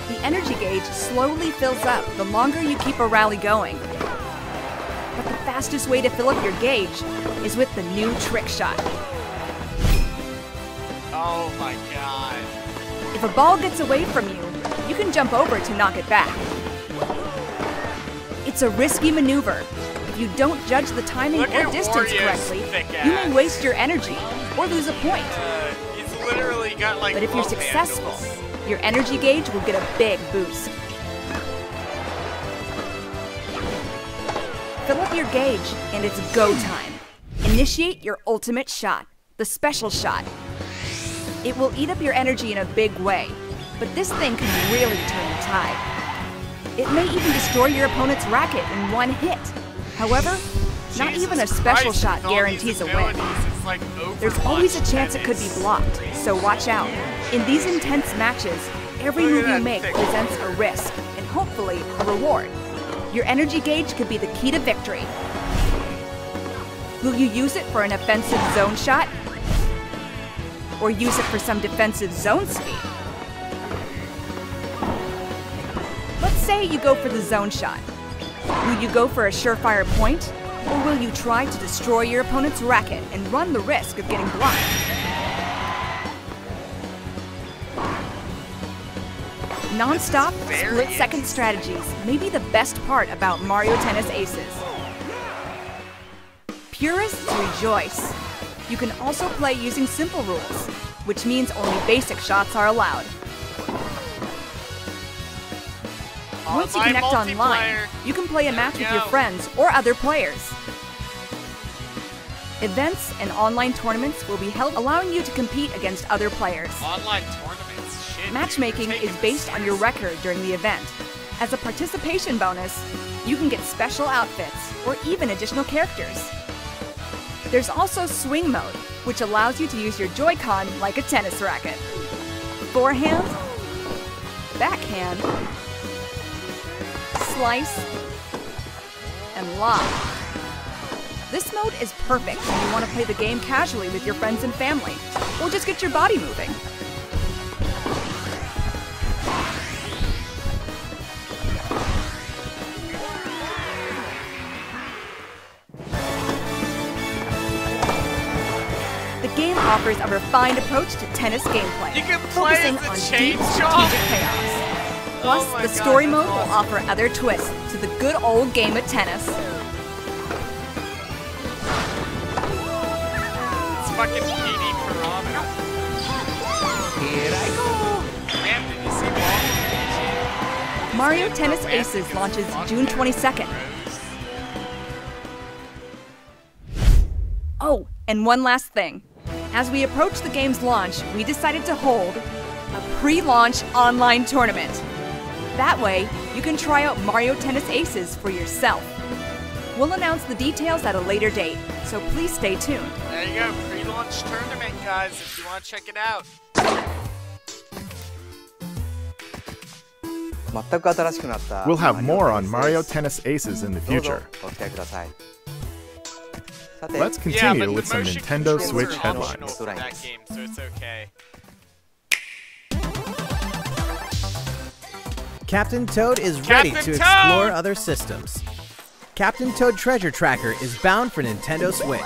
The energy gauge slowly fills up the longer you keep a rally going. But the fastest way to fill up your gauge is with the new trick shot. Oh my god. If a ball gets away from you, you can jump over to knock it back. It's a risky maneuver. If you don't judge the timing Look or at distance Wario's correctly, thick you may ass. waste your energy or lose a point. He's literally got like But if you're love successful, handles. your energy gauge will get a big boost. Fill up your gauge, and it's go time. Initiate your ultimate shot, the special shot. It will eat up your energy in a big way, but this thing can really turn the tide. It may even destroy your opponent's racket in one hit. However, not Jesus even a special Christ, shot with all guarantees these a win. abilities, it's like There's Overwatch always a chance it could be tennis. blocked, so watch out. In these intense matches, every Look at move you that make thick presents a risk, and hopefully a reward. Your energy gauge could be the key to victory. Will you use it for an offensive zone shot? Or use it for some defensive zone speed? Let's say you go for the zone shot. Will you go for a surefire point? Or will you try to destroy your opponent's racket and run the risk of getting blocked? Non-stop, split-second strategies may be the best part about Mario Tennis Aces. Purists rejoice. You can also play using simple rules, which means only basic shots are allowed. Once you my connect online, multiplayer. you can play a match with your Go. friends or other players. Events and online tournaments will be held, allowing you to compete against other players. Online tournaments, shit. dude, Matchmaking you're is taking based this on your seriously. record during the event. As a participation bonus, you can get special outfits or even additional characters. There's also swing mode, which allows you to use your Joy-Con like a tennis racket. Forehand, backhand, slice, and lob. This mode is perfect when you want to play the game casually with your friends and family, or just get your body moving. The game offers a refined approach to tennis gameplay, You can play focusing as a on chain deep chomp. strategic chaos. Plus, Oh my the God, story that's mode will awesome. offer other twists to the good old game of tennis. It's fucking Petey Piranha. Here I go. Man, did you see Waluigi? Mario Tennis Aces launches June 22nd. Oh, and one last thing. As we approach the game's launch, we decided to hold a pre-launch online tournament. That way, you can try out Mario Tennis Aces for yourself. We'll announce the details at a later date, so please stay tuned. There you go, pre-launch tournament, guys, if you want to check it out. We'll have more on Mario Tennis Aces in the future. Let's continue with some Nintendo Switch headlines. For that game, so it's okay. Captain Toad is ready to explore other systems. Captain Toad Treasure Tracker is bound for Nintendo Switch.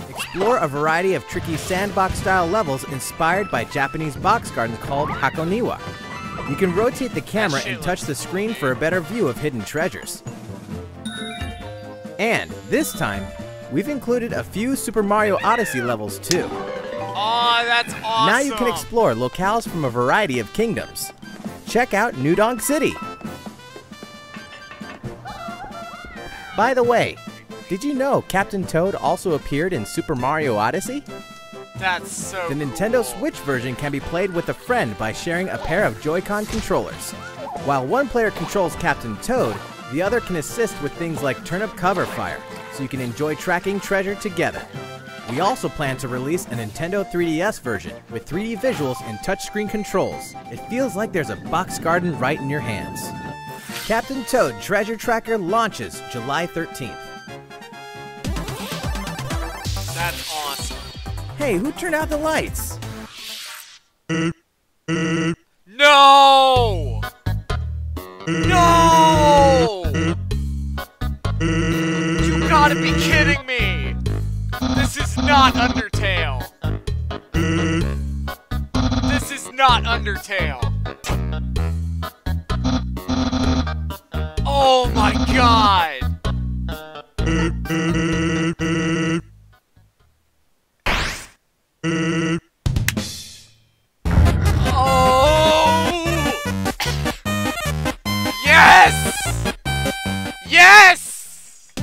Explore a variety of tricky sandbox-style levels inspired by Japanese box gardens called Hakoniwa. You can rotate the camera and touch the screen for a better view of hidden treasures. And this time, we've included a few Super Mario Odyssey levels too. Oh, that's awesome! Now you can explore locales from a variety of kingdoms. Check out New Donk City. By the way, did you know Captain Toad also appeared in Super Mario Odyssey? That's so The Nintendo Switch version can be played with a friend by sharing a pair of Joy-Con controllers. While one player controls Captain Toad, the other can assist with things like turnip cover fire, so you can enjoy tracking treasure together. We also plan to release a Nintendo 3DS version with 3D visuals and touchscreen controls. It feels like there's a box garden right in your hands. Captain Toad Treasure Tracker launches July 13th. That's awesome. Hey, who turned out the lights? No! No! You gotta be kidding me! This is not Undertale! This is not Undertale! Oh my god! Oh! Yes! Yes!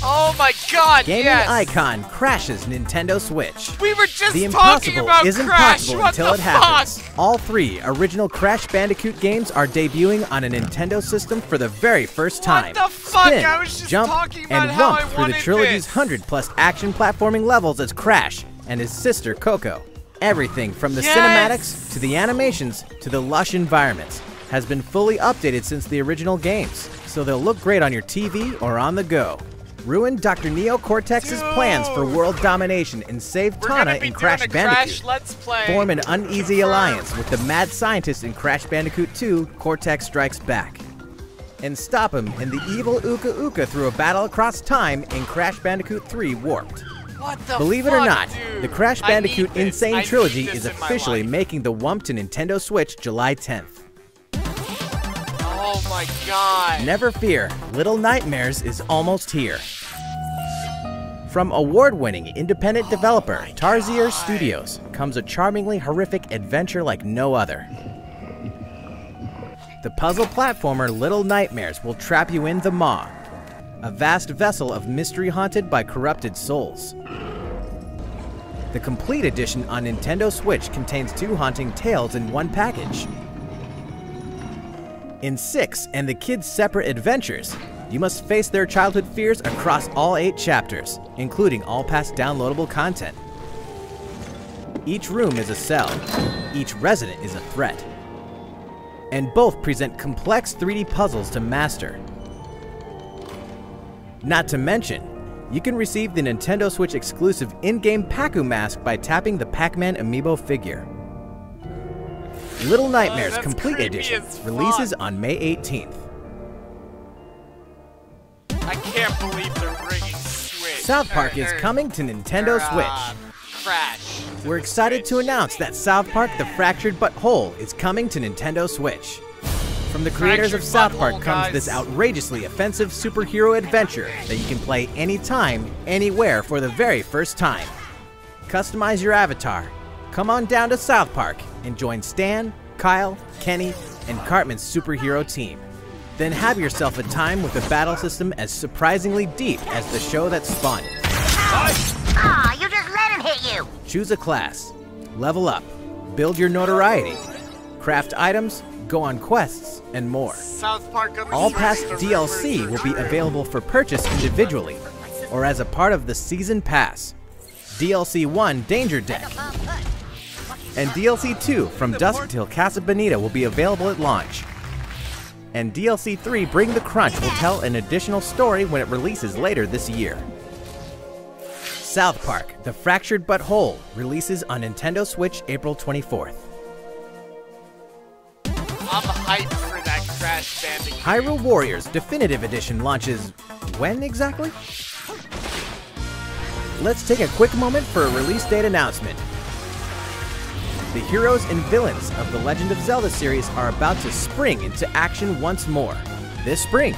Oh my god, Gaming yes! Icon crashes Nintendo Switch. We were just The talking impossible about isn't Crash! possible What until the it happens. fuck? All 3 original Crash Bandicoot games are debuting on a Nintendo system for the very first time. What the fuck? Spin, I was just jump, talking about and how romp I through the wanted trilogy's this. 100-plus action platforming levels as Crash and his sister Coco. Everything from the Yes! cinematics to the animations to the lush environments has been fully updated since the original games, so they'll look great on your TV or on the go. Ruin Dr. Neo Cortex's plans for world domination and save We're gonna Tana be in Crash doing a Bandicoot. Crash Let's Play. Form an uneasy Confirmed. alliance with the mad scientist in Crash Bandicoot 2, Cortex Strikes Back. And stop him and the evil Uka Uka through a battle across time in Crash Bandicoot 3 Warped. What the Believe it fuck, or not, dude? the Crash I Bandicoot need this. I Insane need Trilogy this is in my officially life. making the Wump to Nintendo Switch July 10th. Oh my god. Never fear, Little Nightmares is almost here. From award-winning independent developer Tarsier Studios comes a charmingly horrific adventure like no other. The puzzle platformer Little Nightmares will trap you in the Maw, a vast vessel of mystery haunted by corrupted souls. The complete edition on Nintendo Switch contains 2 haunting tales in one package. In 6 and the kids' separate adventures, you must face their childhood fears across all 8 chapters, including all past downloadable content. Each room is a cell, each resident is a threat, and both present complex 3D puzzles to master. Not to mention, you can receive the Nintendo Switch exclusive in-game Pac-Man mask by tapping the Pac-Man amiibo figure. Little Nightmares that's Complete creepy Edition as fuck. releases on May 18th. I can't believe they're bringing Switch. South Park is coming to Nintendo Switch. Crash. We're excited to announce that South Park: The Fractured But Whole is coming to Nintendo Switch. From the creators of South Park comes this outrageously offensive superhero adventure that you can play anytime, anywhere for the very first time. Customize your avatar. Come on down to South Park and join Stan, Kyle, Kenny, and Cartman's superhero team. Then have yourself a time with a battle system as surprisingly deep as the show that spawned it. Aw, you just let him hit you! Choose a class, level up, build your notoriety, craft items, go on quests, and more. South Park All past DLC will be available for purchase individually, or as a part of the Season Pass. DLC 1 Danger Deck, and DLC 2 From Dusk Till Casa Bonita will be available at launch. And DLC 3 Bring the Crunch will tell an additional story when it releases later this year. South Park: The Fractured But Whole releases on Nintendo Switch April 24th. I'm hyped for that Crash Bandicoot. Hyrule Warriors Definitive Edition launches when exactly? Let's take a quick moment for a release date announcement. The heroes and villains of the Legend of Zelda series are about to spring into action once more, this spring.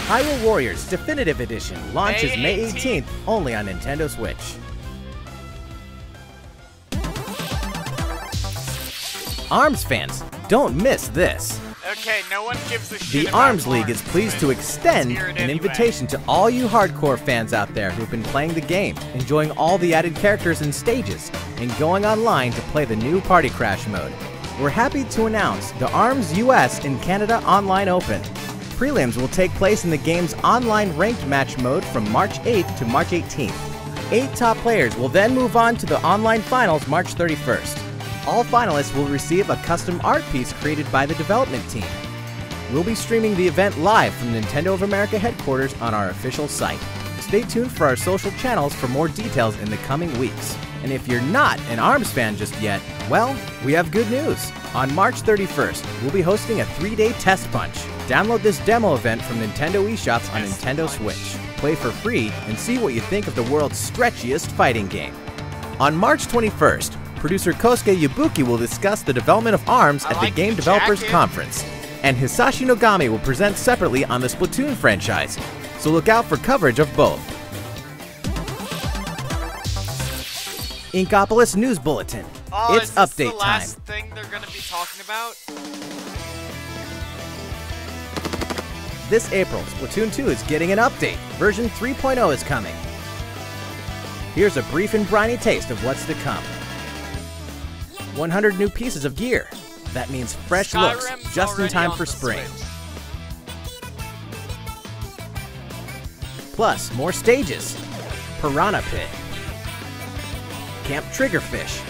Hyrule Warriors Definitive Edition launches May 18th only on Nintendo Switch. ARMS fans, don't miss this. Okay, no one gives a shit The about ARMS League is pleased to extend an invitation to all you hardcore fans out there who've been playing the game, enjoying all the added characters and stages, and going online to play the new Party Crash mode. We're happy to announce the ARMS US and Canada Online Open. Prelims will take place in the game's online ranked match mode from March 8th to March 18th. 8 top players will then move on to the online finals March 31st. All finalists will receive a custom art piece created by the development team. We'll be streaming the event live from Nintendo of America headquarters on our official site. Stay tuned for our social channels for more details in the coming weeks. And if you're not an ARMS fan just yet, well, we have good news. On March 31st, we'll be hosting a 3-day test punch. Download this demo event from Nintendo eShops on Nintendo Switch. Play for free and see what you think of the world's stretchiest fighting game. On March 21st, producer Kosuke Yabuki will discuss the development of ARMS at the Game Developers Conference, and Hisashi Nogami will present separately on the Splatoon franchise, so look out for coverage of both. Inkopolis News Bulletin. It's update the last thing they're going to be talking about? This April, Splatoon 2 is getting an update. Version 3.0 is coming. Here's a brief and briny taste of what's to come. 100 new pieces of gear. That means fresh looks, just in time for spring. Plus, more stages. Piranha Pit. Camp Triggerfish.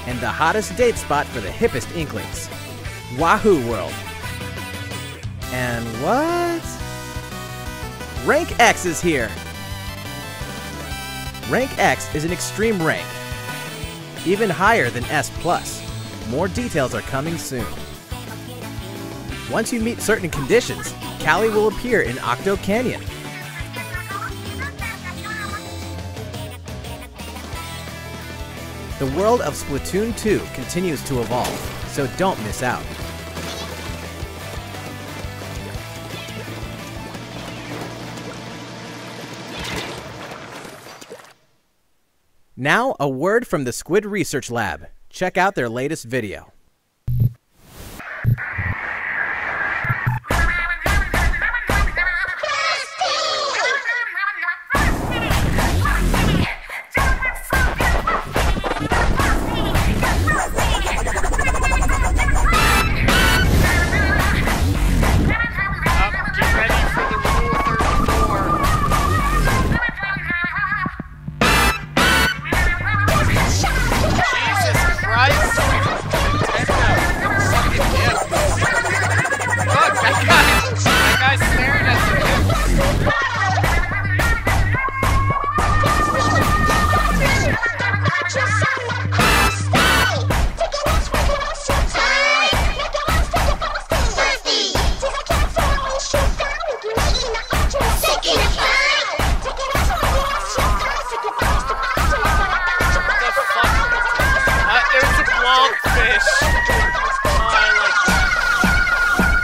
And the hottest date spot for the hippest Inklings. Wahoo World. And what? Rank X is here! Rank X is an extreme rank, even higher than S+. More details are coming soon. Once you meet certain conditions, Callie will appear in Octo Canyon. The world of Splatoon 2 continues to evolve, so don't miss out. Now, a word from the Squid Research Lab. Check out their latest video. Saltfish. Oh, I like that.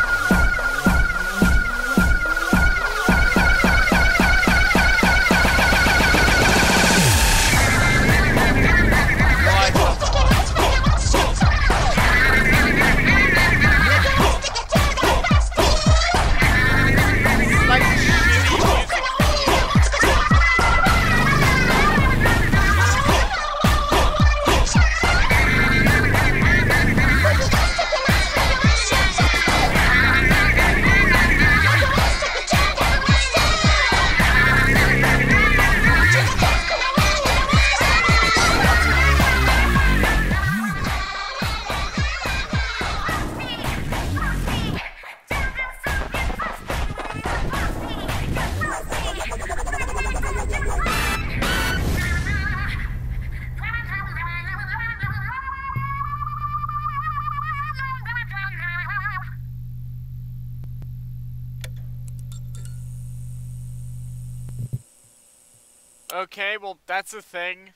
Okay, well, that's a thing.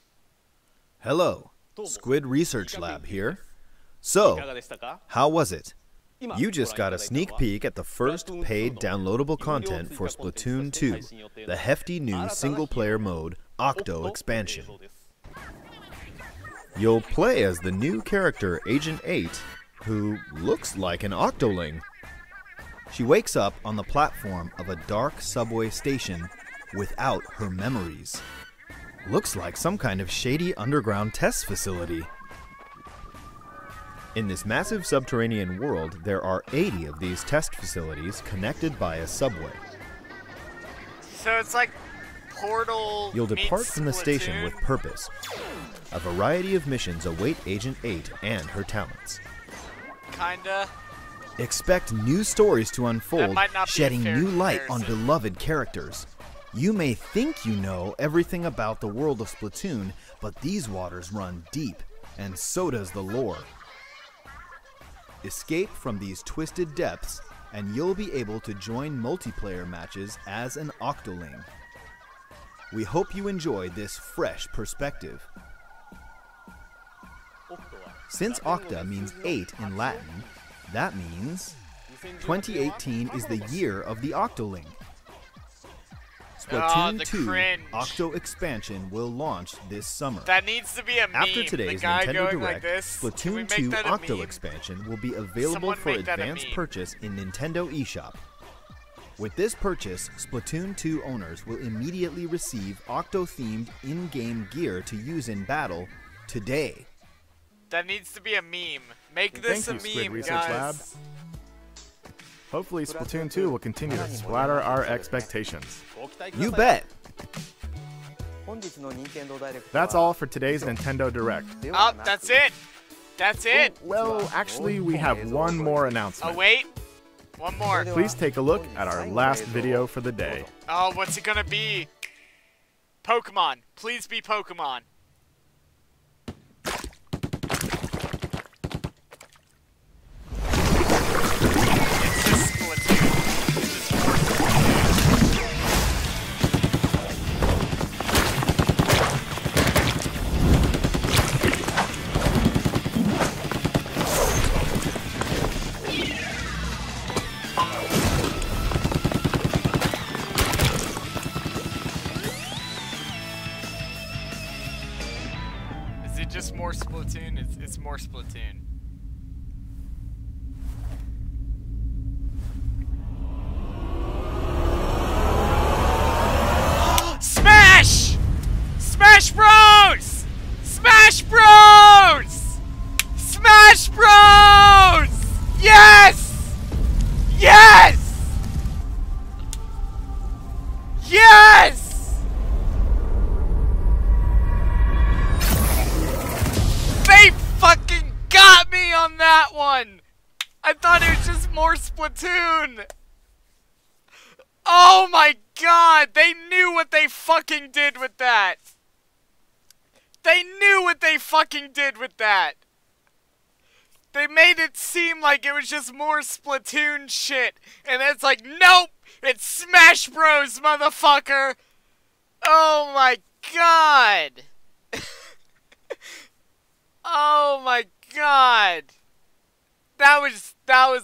Hello, Squid Research Lab here. So, how was it? You just got a sneak peek at the first paid downloadable content for Splatoon 2, the hefty new single-player mode, Octo Expansion. You'll play as the new character Agent 8, who looks like an Octoling. She wakes up on the platform of a dark subway station without her memories. Looks like some kind of shady underground test facility. In this massive subterranean world, there are 80 of these test facilities connected by a subway. So it's like Portal. You'll depart meets from the station Splatoon? with purpose. A variety of missions await Agent 8 and her talents. Kinda. Expect new stories to unfold, might not be a shedding fair new light on comparison. beloved characters. You may think you know everything about the world of Splatoon, but these waters run deep, and so does the lore. Escape from these twisted depths, and you'll be able to join multiplayer matches as an Octoling. We hope you enjoy this fresh perspective. Since Octa means 8 in Latin, that means 2018 is the year of the Octoling. Splatoon the 2 cringe. Octo Expansion will launch this summer. That needs to be a meme. After today's the guy Nintendo going Direct, like this. Can we Splatoon make 2 that a Octo meme? Expansion will be available Someone for make that a advanced meme. purchase in Nintendo eShop. With this purchase, Splatoon 2 owners will immediately receive Octo-themed in-game gear to use in battle today. That needs to be a meme. Make this Thank you, a Squid meme, Research guys. Lab. Hopefully Splatoon 2 will continue to splatter our expectations. You bet! That's all for today's Nintendo Direct. Oh, that's it. That's it. Well, actually, we have one more Oh, announcement. wait. One more. Please take a look at our last video for the day. Oh, what's it gonna be? Pokemon. Please be Pokemon. It's just Splatoon. It's just more Splatoon. Is it just more Splatoon? It's more Splatoon. Smash! Smash Bros! Smash Bros! Smash Bros! Yes! Yes! Yes! They fucking got me on that one! I thought it was just more Splatoon! Oh my god! They knew what they fucking did with that! They knew what they fucking did with that! They made it seem like it was just more Splatoon shit, and it's like, nope! It's Smash Bros, motherfucker! Oh my god! Oh my god! That was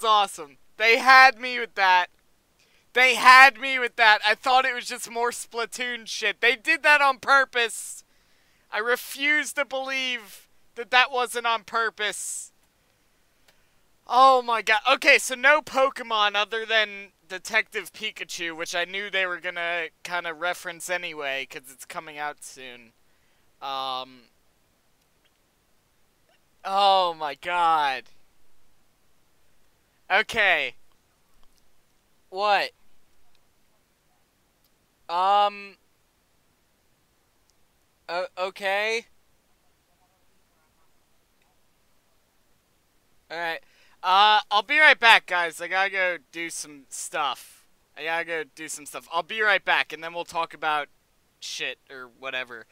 awesome. They had me with that. They had me with that. I thought it was just more Splatoon shit. They did that on purpose. I refuse to believe that that wasn't on purpose. Oh my god. Okay, so no Pokemon other than Detective Pikachu, which I knew they were gonna kind of reference anyway, because it's coming out soon. Oh my god. Okay. What? Okay. Alright. I'll be right back, guys. I gotta go do some stuff. I'll be right back, and then we'll talk about shit or whatever.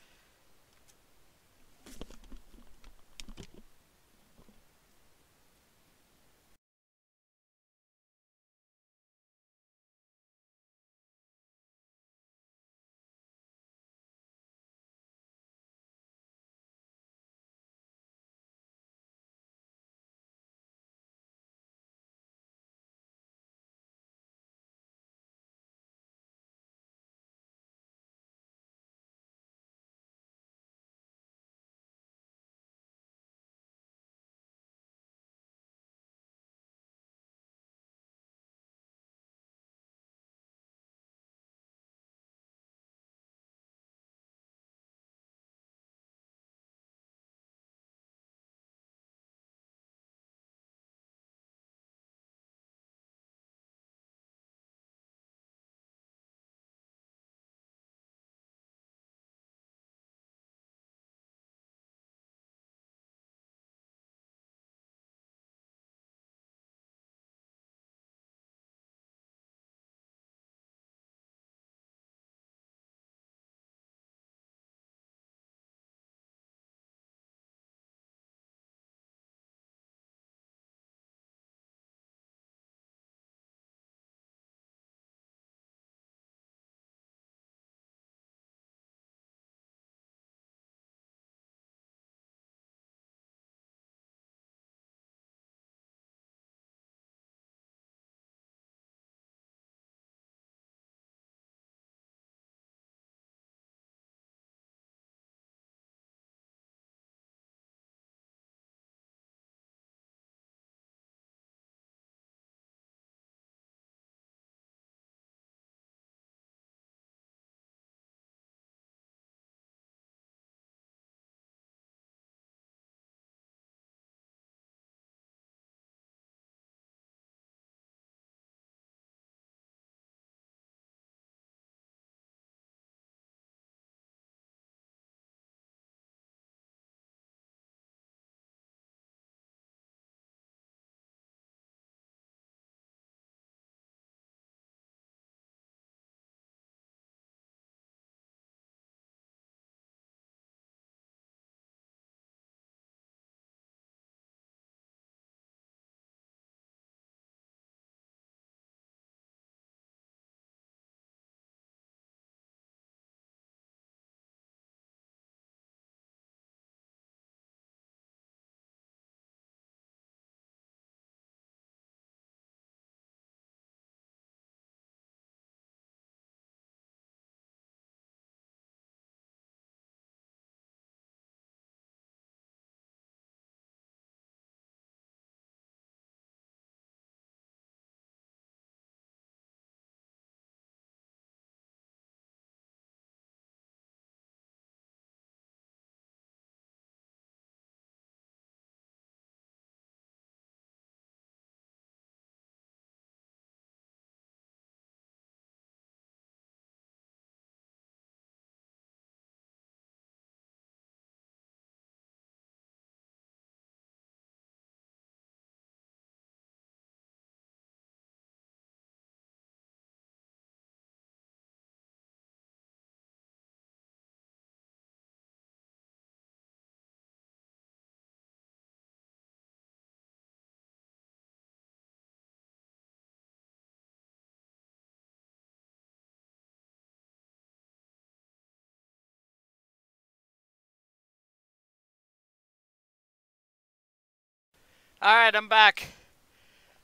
Alright, I'm back.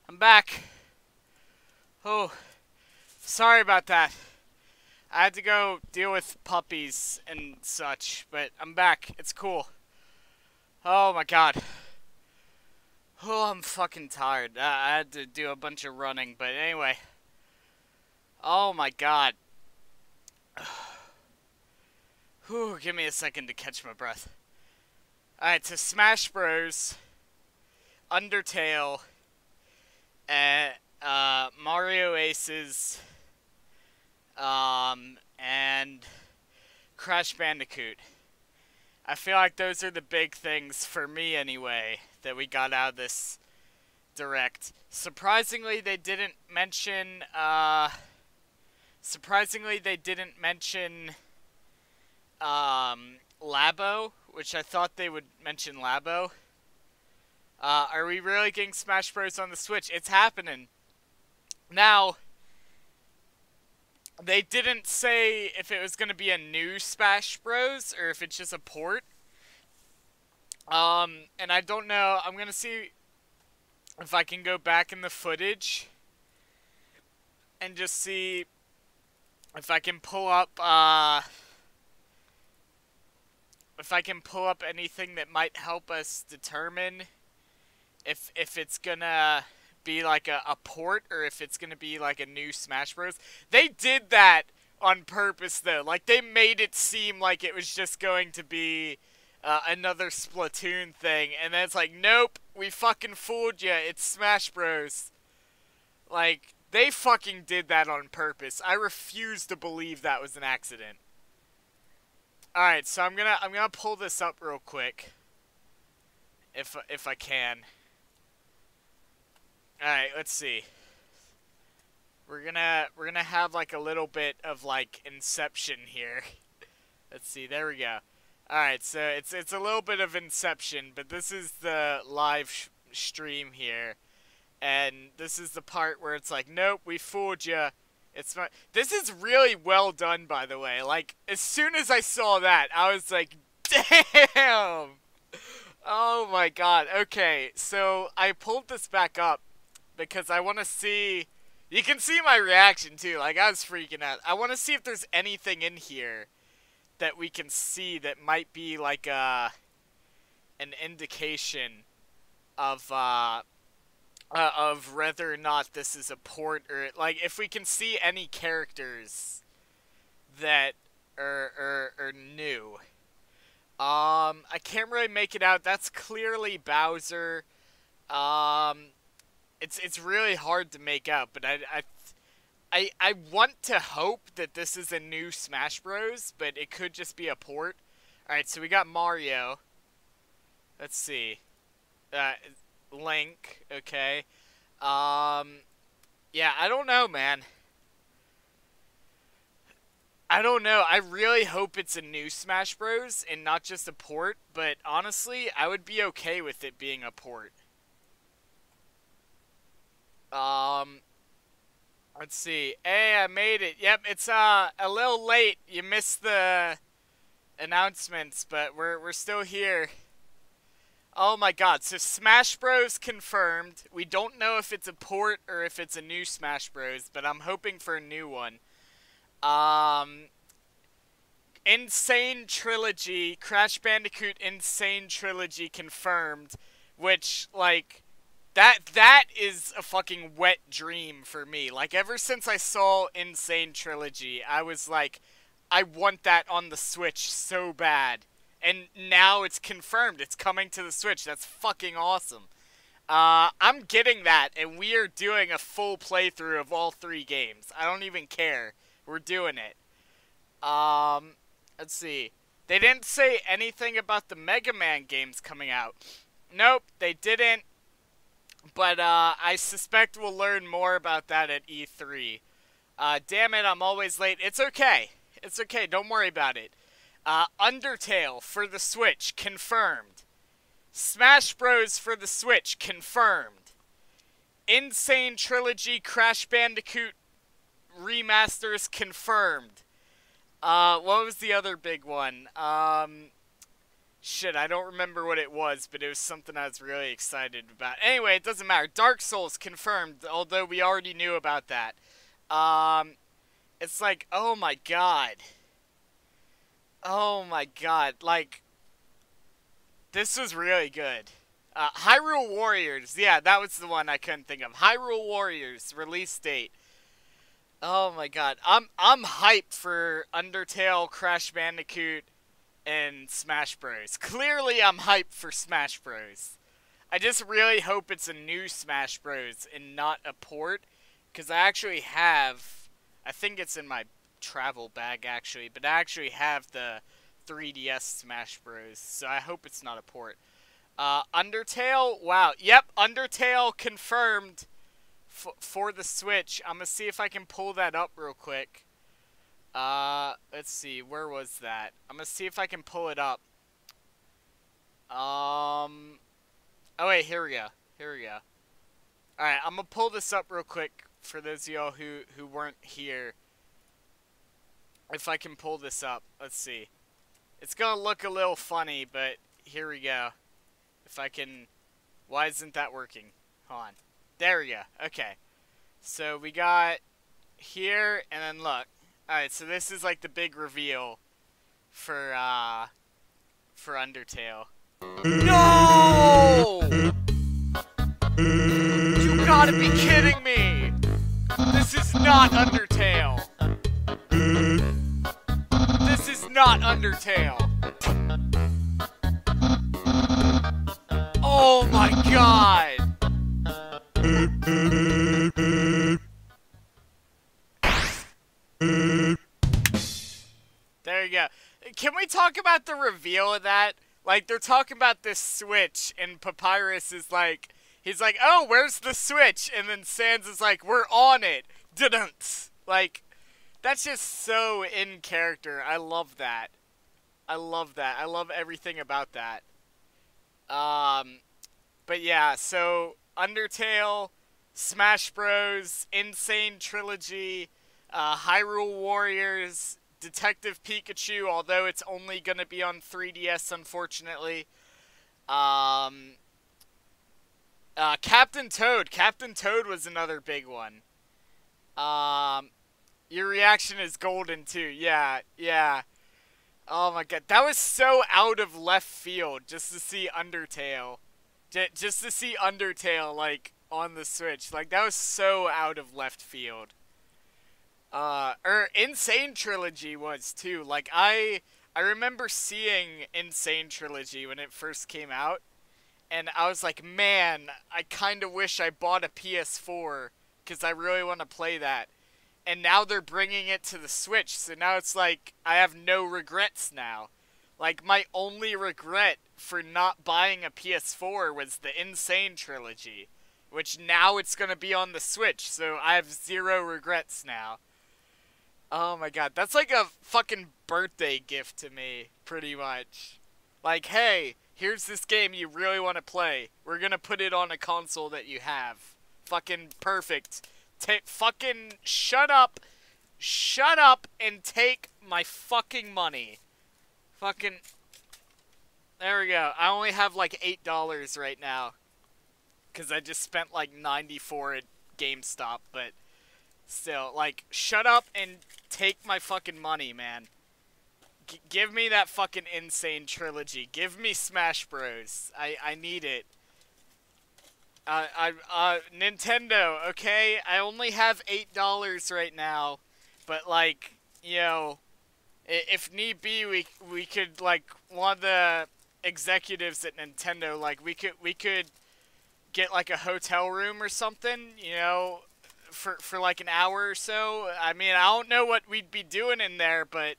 I'm back. Oh, sorry about that. I had to go deal with puppies and such, but I'm back. It's cool. Oh my god. Oh, I'm fucking tired. I had to do a bunch of running, but anyway. Oh my god. Whew, give me a second to catch my breath. Alright, so Smash Bros, Undertale, Mario Aces, and Crash Bandicoot. I feel like those are the big things for me anyway that we got out of this Direct. Surprisingly, they didn't mention Labo, which I thought they would mention Labo. Are we really getting Smash Bros on the Switch? It's happening. Now, they didn't say if it was going to be a new Smash Bros. Or if it's just a port. And I don't know. I'm going to see if I can go back in the footage and just see if I can pull up, anything that might help us determine if it's gonna be like a port or if it's gonna be like a new Smash Bros. They did that on purpose though. Like they made it seem like it was just going to be another Splatoon thing, and then it's like, nope, we fucking fooled you. It's Smash Bros. Like they fucking did that on purpose. I refuse to believe that was an accident. All right, so I'm gonna pull this up real quick, if I can. All right, let's see. We're gonna have like a little bit of like Inception here. Let's see. There we go. All right, so it's a little bit of Inception, but this is the live stream here, and this is the part where it's like, nope, we fooled you. It's not. This is really well done, by the way. Like, as soon as I saw that, I was like, damn! Oh my god. Okay, so I pulled this back up because I want to see... You can see my reaction, too. Like, I was freaking out. I want to see if there's anything in here that we can see that might be like an indication of whether or not this is a port, or like if we can see any characters that are new. I can't really make it out. That's clearly Bowser. It's really hard to make out, but I want to hope that this is a new Smash Bros, but it could just be a port. All right, so we got Mario. Let's see. Link, okay. Yeah, I don't know, man. I don't know. I really hope it's a new Smash Bros. And not just a port, but honestly, I would be okay with it being a port. Let's see. Hey, I made it. Yep, it's a little late. You missed the announcements, but we're still here. Oh my god, so Smash Bros. Confirmed. We don't know if it's a port or if it's a new Smash Bros., but I'm hoping for a new one. Insane Trilogy, Crash Bandicoot Insane Trilogy confirmed, which, like, that is a fucking wet dream for me. Like, ever since I saw Insane Trilogy, I was like, I want that on the Switch so bad. And now it's confirmed. It's coming to the Switch. That's fucking awesome. I'm getting that, and we are doing a full playthrough of all 3 games. I don't even care. We're doing it. Let's see. They didn't say anything about the Mega Man games coming out. Nope, they didn't. But I suspect we'll learn more about that at E3. Damn it, I'm always late. It's okay. It's okay. Don't worry about it. Undertale for the Switch, confirmed. Smash Bros. For the Switch, confirmed. Insane Trilogy Crash Bandicoot remasters, confirmed. What was the other big one? Shit, I don't remember what it was, but it was something I was really excited about. Anyway, it doesn't matter. Dark Souls confirmed, although we already knew about that. It's like, oh my god. Oh my god. Like, this was really good. Hyrule Warriors. Yeah, that was the one I couldn't think of. Hyrule Warriors release date. Oh my god. I'm hyped for Undertale, Crash Bandicoot, and Smash Bros. Clearly I'm hyped for Smash Bros. I just really hope it's a new Smash Bros. And not a port. Because I actually have, I think it's in my travel bag actually, but I actually have the 3DS Smash Bros. So I hope it's not a port. Undertale, wow. Yep, Undertale confirmed for the Switch. I'm going to see if I can pull that up real quick. Let's see, where was that? I'm gonna see if I can pull it up. Oh wait, here we go. Alright, I'm gonna pull this up real quick for those of y'all who weren't here. If I can pull this up, let's see. It's gonna look a little funny, but here we go. If I can, why isn't that working? Hold on. There we go, okay. So we got here, and then look. Alright, so this is like the big reveal for Undertale. No! You gotta be kidding me! This is not Undertale! This is not Undertale! Oh my god! There you go. Can we talk about the reveal of that? Like, they're talking about this Switch, and Papyrus is like, he's like, oh, where's the Switch? And then Sans is like, we're on it. Dun-dun-ts. Like, that's just so in character. I love that. I love that. I love everything about that. But yeah, so Undertale, Smash Bros, Insane Trilogy, Hyrule Warriors, Detective Pikachu, although it's only going to be on 3DS, unfortunately. Captain Toad. Captain Toad was another big one. Your reaction is golden, too. Yeah. Oh, my God. That was so out of left field, just to see Undertale. Just to see Undertale, like, on the Switch. Like, that was so out of left field. Insane Trilogy was too. Like, I remember seeing Insane Trilogy when it first came out, and I was like, man, I kind of wish I bought a PS4, because I really want to play that. And now they're bringing it to the Switch, so now it's like, I have no regrets now. Like, my only regret for not buying a PS4 was the Insane Trilogy, which now it's going to be on the Switch, so I have zero regrets now. Oh my god, that's like a fucking birthday gift to me, pretty much. Like, hey, here's this game you really want to play. We're gonna put it on a console that you have. Fucking perfect. Fucking shut up and take my fucking money. Fucking, there we go. I only have like $8 right now, because I just spent like $94 at GameStop, but still, like, shut up and take my fucking money, man. Give me that fucking Insane Trilogy. Give me Smash Bros. I need it. Nintendo, okay? I only have $8 right now, but, like, you know, if need be, we could, like, one of the executives at Nintendo, like, we could get, like, a hotel room or something, you know, for like an hour or so. I mean, I don't know what we'd be doing in there, but,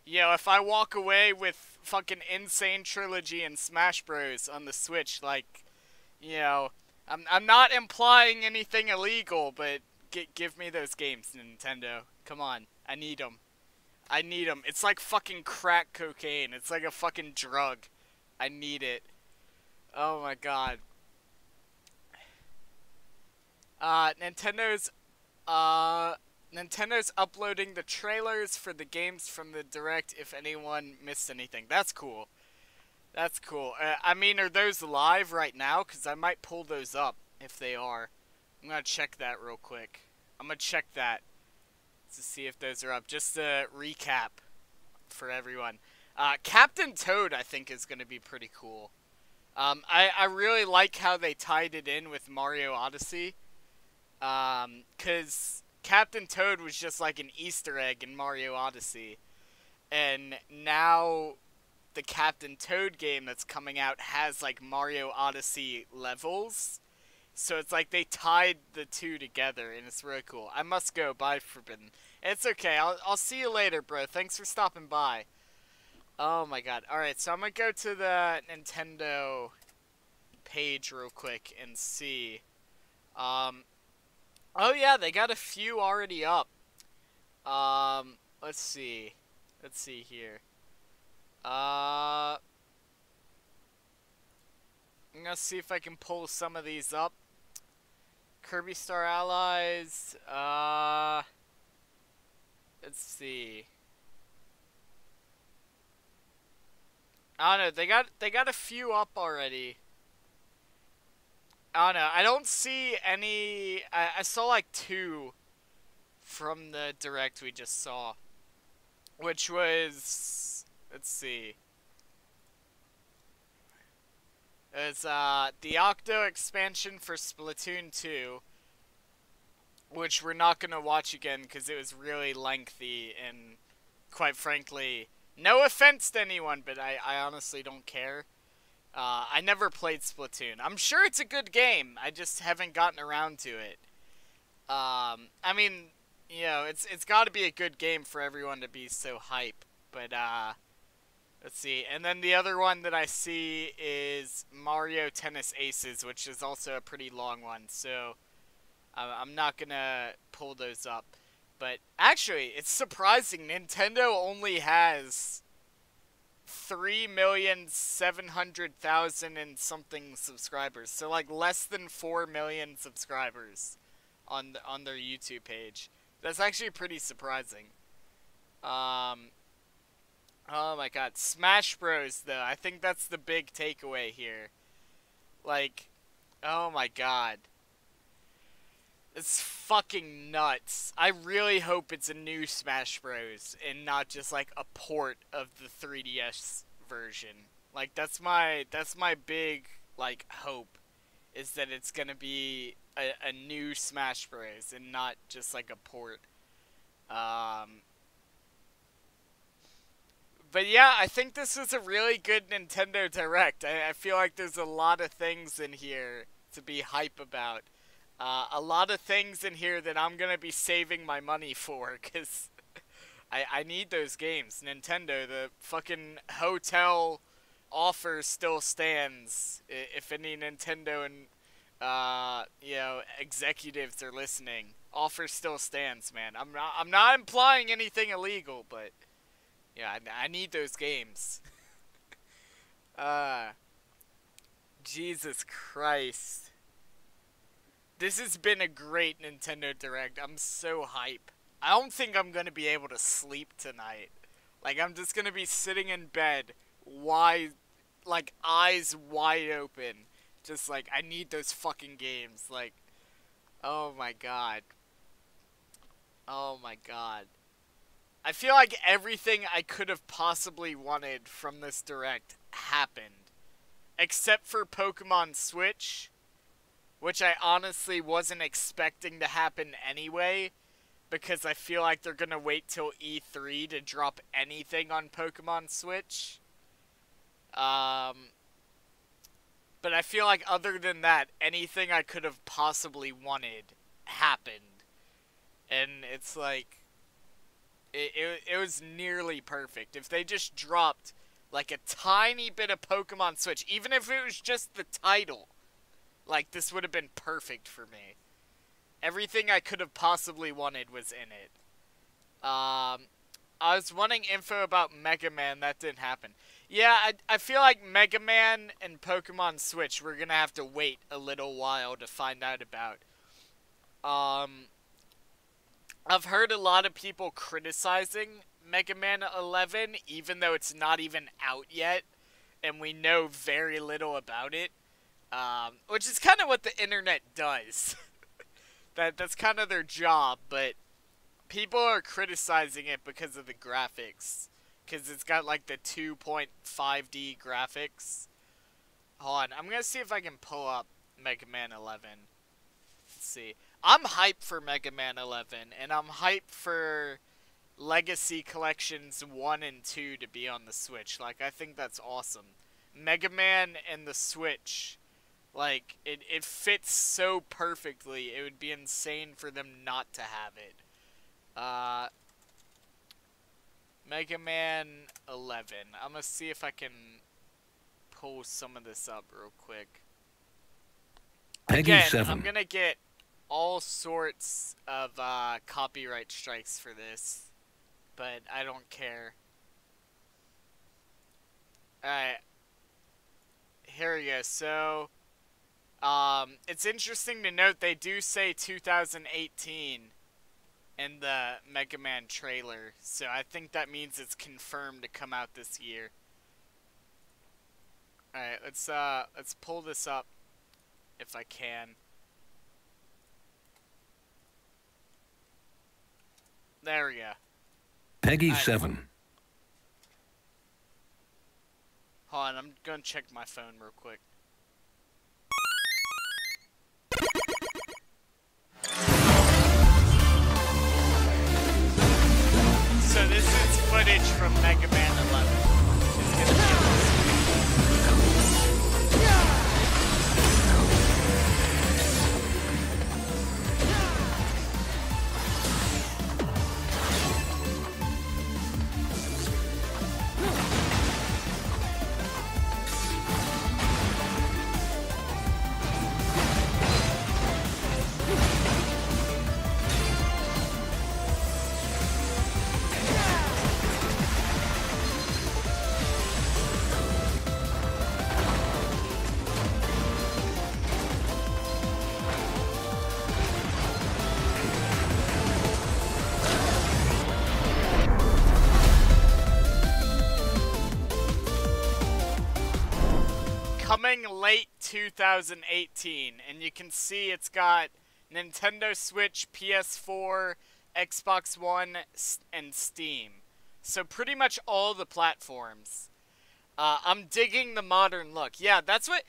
you know, if I walk away with fucking Insane Trilogy and Smash Bros. On the Switch, like, you know, I'm not implying anything illegal, but give me those games, Nintendo. Come on. I need them. I need them. It's like fucking crack cocaine. It's like a fucking drug. I need it. Oh my god. Nintendo's uploading the trailers for the games from the Direct if anyone missed anything. That's cool. That's cool. I mean, are those live right now? Because I might pull those up if they are. I'm going to check that real quick. I'm going to check that to see if those are up. Just to recap for everyone. Captain Toad, I think, is going to be pretty cool. I really like how they tied it in with Mario Odyssey. Because Captain Toad was just like an Easter egg in Mario Odyssey. And now the Captain Toad game that's coming out has like Mario Odyssey levels. So it's like they tied the two together, and it's really cool. I must go. Bye, Forbidden. It's okay. I'll see you later, bro. Thanks for stopping by. Oh my god. Alright, so I'm gonna go to the Nintendo page real quick and see. Oh yeah, they got a few already up. Let's see. Let's see here. I'm gonna see if I can pull some of these up. Kirby Star Allies. Let's see. I don't know. They got a few up already. I don't know. I don't see any. I saw like 2 from the direct we just saw, which was, let's see. It's the Octo expansion for Splatoon 2, which we're not gonna watch again because it was really lengthy and, quite frankly, no offense to anyone, but I honestly don't care. I never played Splatoon. I'm sure it's a good game. I just haven't gotten around to it. I mean, you know, it's got to be a good game for everyone to be so hype. But let's see. And then the other one that I see is Mario Tennis Aces, which is also a pretty long one. So I'm not gonna pull those up. But actually, it's surprising. Nintendo only has 3,700,000 and something subscribers. So like less than 4 million subscribers on their YouTube page. That's actually pretty surprising. Oh my god, Smash Bros though. I think that's the big takeaway here. Like, oh my god. It's fucking nuts. I really hope it's a new Smash Bros. And not just like a port of the 3DS version. Like that's my big like hope, is that it's gonna be a new Smash Bros. And not just like a port. But yeah, I think this is a really good Nintendo Direct. I feel like there's a lot of things in here to be hype about. A lot of things in here that I'm gonna be saving my money for, because I need those games. Nintendo, the fucking hotel offer still stands. If any Nintendo and, you know, executives are listening, offer still stands, man. I'm not implying anything illegal, but yeah, I need those games. Jesus Christ. This has been a great Nintendo Direct. I'm so hype. I don't think I'm going to be able to sleep tonight. Like, I'm just going to be sitting in bed, like, eyes wide open. Just like, I need those fucking games. Like, oh my god. Oh my god. I feel like everything I could have possibly wanted from this Direct happened. Except for Pokemon Switch, which I honestly wasn't expecting to happen anyway, because I feel like they're gonna wait till E3 to drop anything on Pokemon Switch. But I feel like other than that, anything I could have possibly wanted happened. And it's like, it was nearly perfect. If they just dropped like a tiny bit of Pokemon Switch, even if it was just the title, like, this would have been perfect for me. Everything I could have possibly wanted was in it. I was wanting info about Mega Man. That didn't happen. Yeah, I feel like Mega Man and Pokemon Switch, we're going to have to wait a little while to find out about. I've heard a lot of people criticizing Mega Man 11, even though it's not even out yet. and we know very little about it, which is kind of what the internet does. That's kind of their job, but people are criticizing it because of the graphics, because it's got like the 2.5D graphics. Hold on, I'm gonna see if I can pull up Mega Man 11. Let's see. I'm hyped for Mega Man 11, and I'm hyped for Legacy Collections 1 and 2 to be on the Switch. Like, I think that's awesome. Mega Man and the Switch, like, it fits so perfectly. It would be insane for them not to have it. Mega Man 11. I'm gonna see if I can pull some of this up real quick. Again, I'm gonna get all sorts of copyright strikes for this, but I don't care. Alright. Here we go. So, it's interesting to note they do say 2018 in the Mega Man trailer, so I think that means it's confirmed to come out this year. Alright, let's pull this up if I can. There we go. Peggy 7. Hold on, I'm gonna check my phone real quick. So this is footage from Mega Man 11. It's gonna be coming late 2018, and you can see it's got Nintendo Switch, PS4, Xbox One, and Steam. So pretty much all the platforms. I'm digging the modern look. Yeah, that's what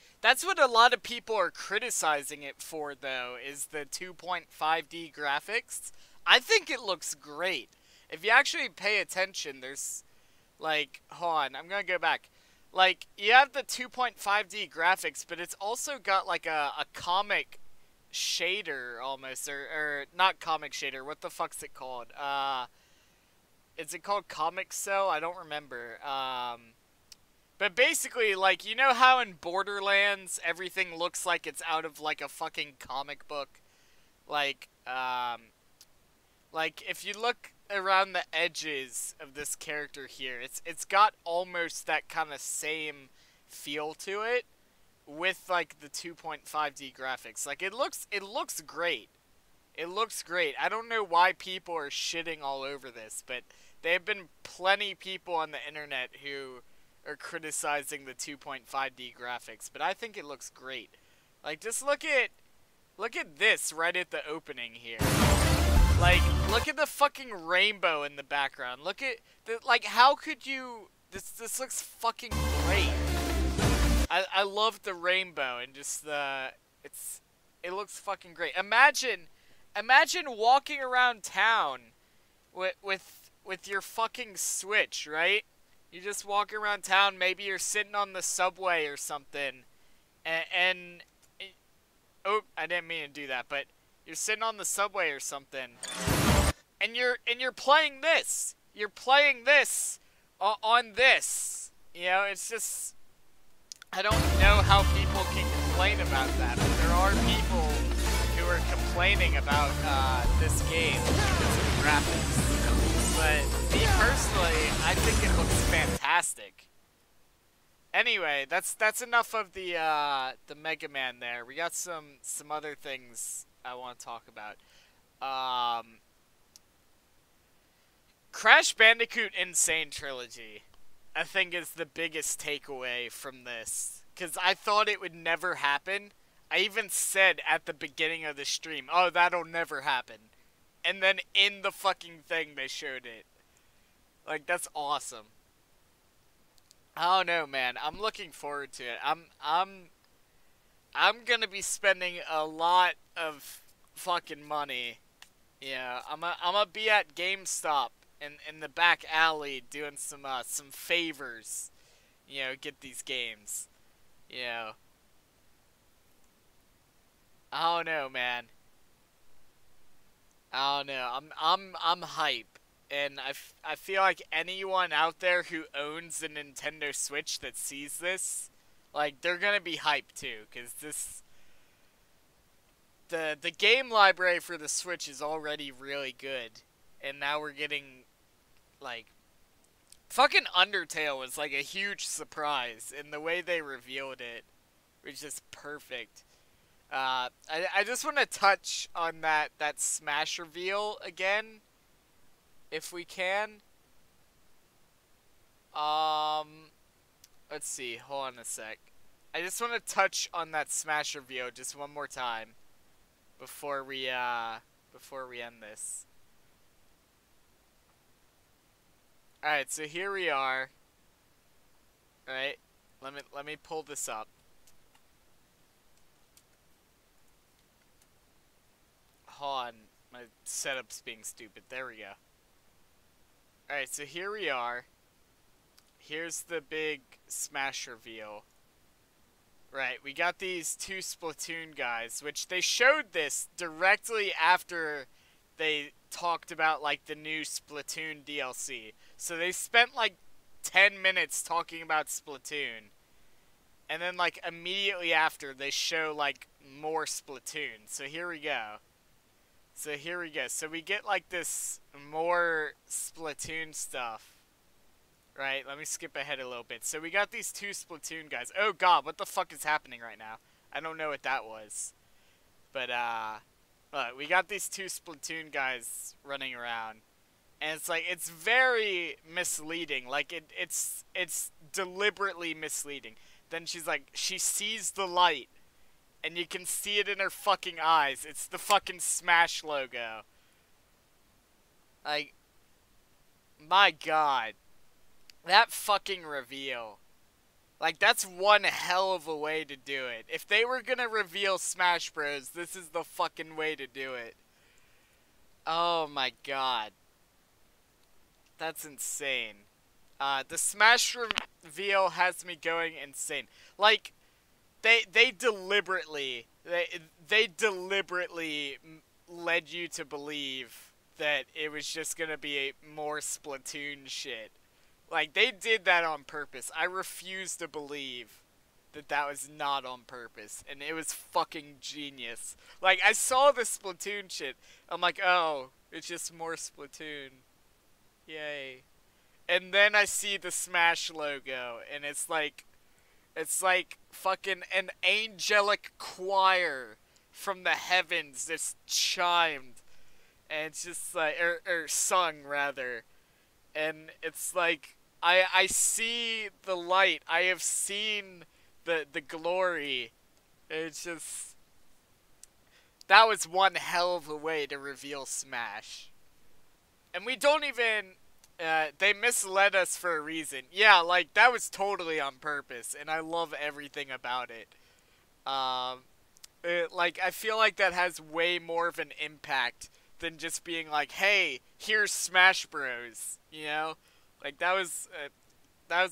a lot of people are criticizing it for, though, is the 2.5D graphics. I think it looks great. If you actually pay attention, there's, like, hold on, I'm gonna go back. Like, you have the 2.5D graphics, but it's also got, like, a comic shader, almost, or not comic shader, what the fuck's it called? Is it called Comic Cell? I don't remember. But basically, like, you know how in Borderlands, everything looks like it's out of, like, a fucking comic book? Like, if you look around the edges of this character here, it's got almost that kind of same feel to it with like the 2.5D graphics. Like it looks great. It looks great. I don't know why people are shitting all over this, but there have been plenty people on the internet who are criticizing the 2.5D graphics, but I think it looks great. Like just look at this right at the opening here. Like, look at the fucking rainbow in the background. Look at, like, how could you, this looks fucking great. I love the rainbow and just it looks fucking great. Imagine walking around town with your fucking Switch, right? You just walk around town, maybe you're sitting on the subway or something, and oh, I didn't mean to do that, but you're sitting on the subway or something, and you're playing this. You're playing this on this. You know, it's just, I don't know how people can complain about that, but there are people who are complaining about this game because of the graphics. But me personally, I think it looks fantastic. Anyway, that's enough of the Mega Man there. We got some other things I want to talk about. Crash Bandicoot Insane Trilogy. I think is the biggest takeaway from this. Because I thought it would never happen. I even said at the beginning of the stream, oh, that'll never happen. And then in the fucking thing, they showed it. Like, that's awesome. I don't know, man. I'm looking forward to it. I'm gonna be spending a lot of fucking money. Yeah, I'm gonna be at GameStop in the back alley doing some favors. You know, get these games. You know. I don't know, man. I don't know. I'm hype, and I feel like anyone out there who owns a Nintendo Switch that sees this, like, they're gonna be hyped too, cause the game library for the Switch is already really good, and now we're getting, like, fucking Undertale was like a huge surprise, and the way they revealed it was just perfect. I just want to touch on that Smash reveal again, if we can. Let's see, hold on a sec. I just want to touch on that Smash reveal just one more time before we end this. Alright, so here we are. Alright, let me pull this up. Hold on, my setup's being stupid. There we go. Alright, so here we are. Here's the big Smash reveal. Right, we got these two Splatoon guys, which they showed this directly after they talked about, like, the new Splatoon DLC. So they spent, like, 10 minutes talking about Splatoon. And then, like, immediately after, they show, like, more Splatoon. So here we go. So we get, like, this more Splatoon stuff. Right, let me skip ahead a little bit. So we got these two Splatoon guys. Oh god, what the fuck is happening right now? I don't know what that was. But, we got these two Splatoon guys running around. And it's like, it's very misleading. Like, it's deliberately misleading. Then she's like, she sees the light. And you can see it in her fucking eyes. It's the fucking Smash logo. Like, my god. That fucking reveal. Like, that's one hell of a way to do it. If they were gonna reveal Smash Bros, this is the fucking way to do it. Oh my god. That's insane. The Smash reveal has me going insane. Like, they deliberately led you to believe that it was just gonna be more Splatoon shit. Like, they did that on purpose. I refuse to believe that that was not on purpose. And it was fucking genius. Like, I saw the Splatoon shit. I'm like, oh, it's just more Splatoon. Yay. And then I see the Smash logo. And it's like fucking an angelic choir from the heavens just chimed. And it's just like, or sung, rather. And it's like, I see the light. I have seen the glory. It's just, that was one hell of a way to reveal Smash. And we don't even, they misled us for a reason. Yeah, like, that was totally on purpose, and I love everything about it. Like, I feel like that has way more of an impact than just being like, hey, here's Smash Bros, you know? Like, that was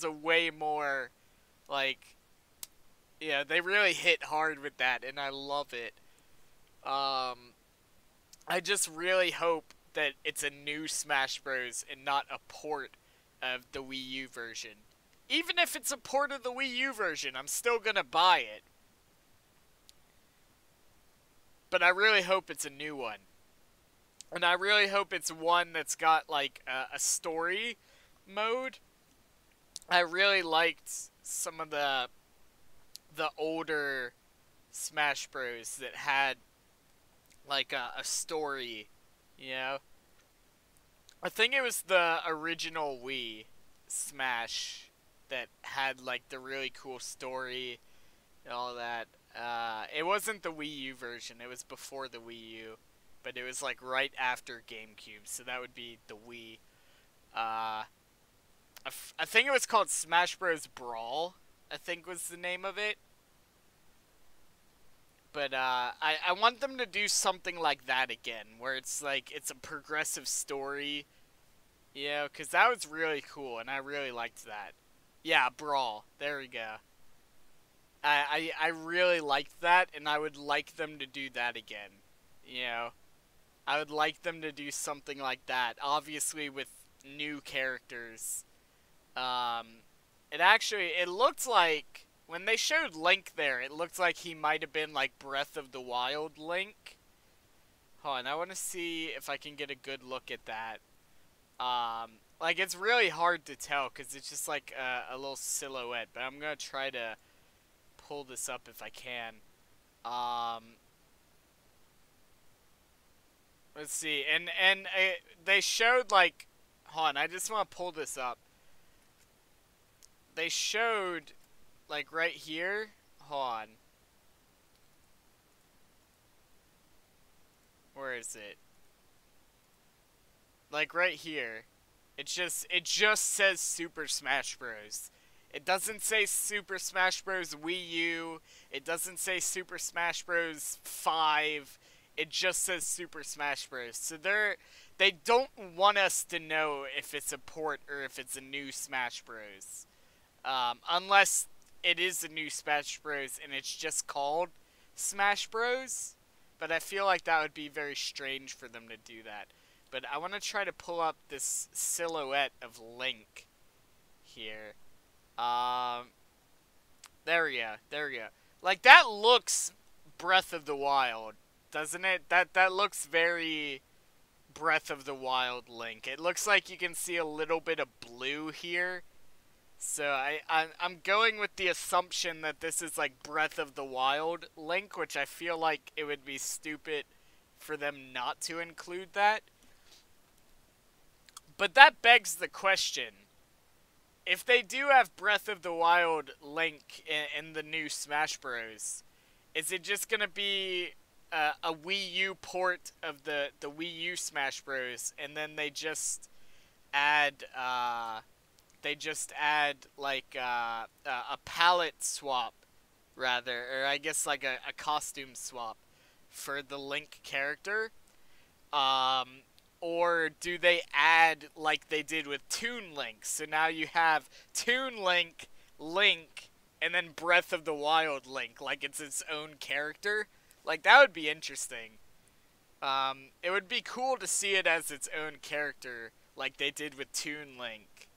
a way more, like, yeah, they really hit hard with that, and I love it. I just really hope that it's a new Smash Bros and not a port of the Wii U version. Even if it's a port of the Wii U version, I'm still gonna buy it. But I really hope it's a new one. And I really hope it's one that's got, like, a story mode. I really liked some of the older Smash Bros that had, like, a story, you know? I think it was the original Wii Smash that had like the really cool story and all that. It wasn't the Wii U version, it was before the Wii U, but it was like right after GameCube, so that would be the Wii. I think it was called Smash Bros. Brawl, I think was the name of it. But I want them to do something like that again, where it's like, it's a progressive story, you know, because that was really cool, and I really liked that. Yeah, Brawl, there we go. I really liked that, and I would like them to do that again, you know. I would like them to do something like that, obviously with new characters. It looked like, when they showed Link there, it looked like he might have been like Breath of the Wild Link. Hold on, I want to see if I can get a good look at that. Like, it's really hard to tell, because it's just like a little silhouette, but I'm going to try to pull this up if I can. Let's see, and they showed like, hold on, I just want to pull this up. They showed, like, right here, hold on. Where is it? Like, right here. It just says Super Smash Bros. It doesn't say Super Smash Bros. Wii U. It doesn't say Super Smash Bros. 5. It just says Super Smash Bros. So they don't want us to know if it's a port or if it's a new Smash Bros. Unless it is a new Smash Bros. And it's just called Smash Bros. But I feel like that would be very strange for them to do that. But I want to try to pull up this silhouette of Link here. There we go. There we go. Like, that looks Breath of the Wild, doesn't it? That looks very Breath of the Wild Link. It looks like you can see a little bit of blue here. So I'm going with the assumption that this is like Breath of the Wild Link, which I feel like it would be stupid for them not to include that. But that begs the question. If they do have Breath of the Wild Link in the new Smash Bros., is it just going to be a Wii U port of the Wii U Smash Bros., and then they just add like a palette swap, rather, or I guess like a costume swap for the Link character? Or do they add like they did with Toon Link? So now you have Toon Link, Link, and then Breath of the Wild Link, like it's its own character. Like, that would be interesting. It would be cool to see it as its own character, like they did with Toon Link.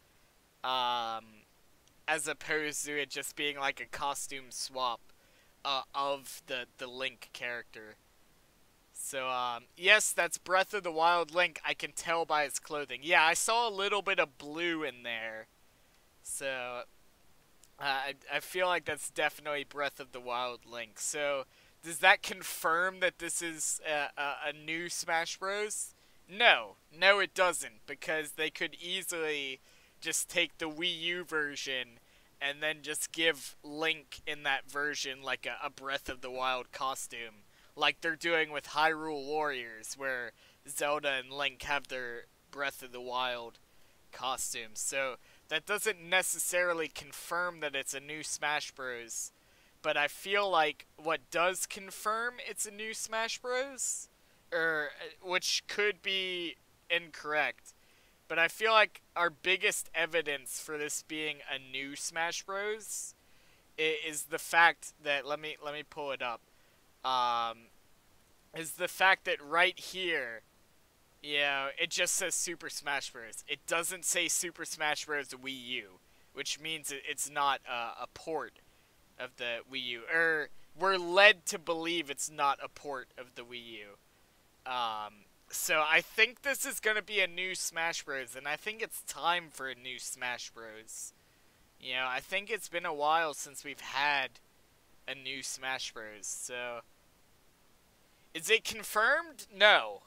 As opposed to it just being like a costume swap of the Link character. So, yes, that's Breath of the Wild Link. I can tell by his clothing. Yeah, I saw a little bit of blue in there. So, I feel like that's definitely Breath of the Wild Link. So, does that confirm that this is a new Smash Bros? No. No, it doesn't. Because they could easily just take the Wii U version and then just give Link in that version like a Breath of the Wild costume. Like they're doing with Hyrule Warriors, where Zelda and Link have their Breath of the Wild costumes. So that doesn't necessarily confirm that it's a new Smash Bros. But I feel like what does confirm it's a new Smash Bros., which could be incorrect, but I feel like our biggest evidence for this being a new Smash Bros. Is the fact that, let me pull it up. Is the fact that right here, you know, it just says Super Smash Bros. It doesn't say Super Smash Bros. Wii U, which means it's not a port of the Wii U. Or, we're led to believe it's not a port of the Wii U. So I think this is going to be a new Smash Bros. And I think it's time for a new Smash Bros. You know, I think it's been a while since we've had a new Smash Bros. So, is it confirmed? No.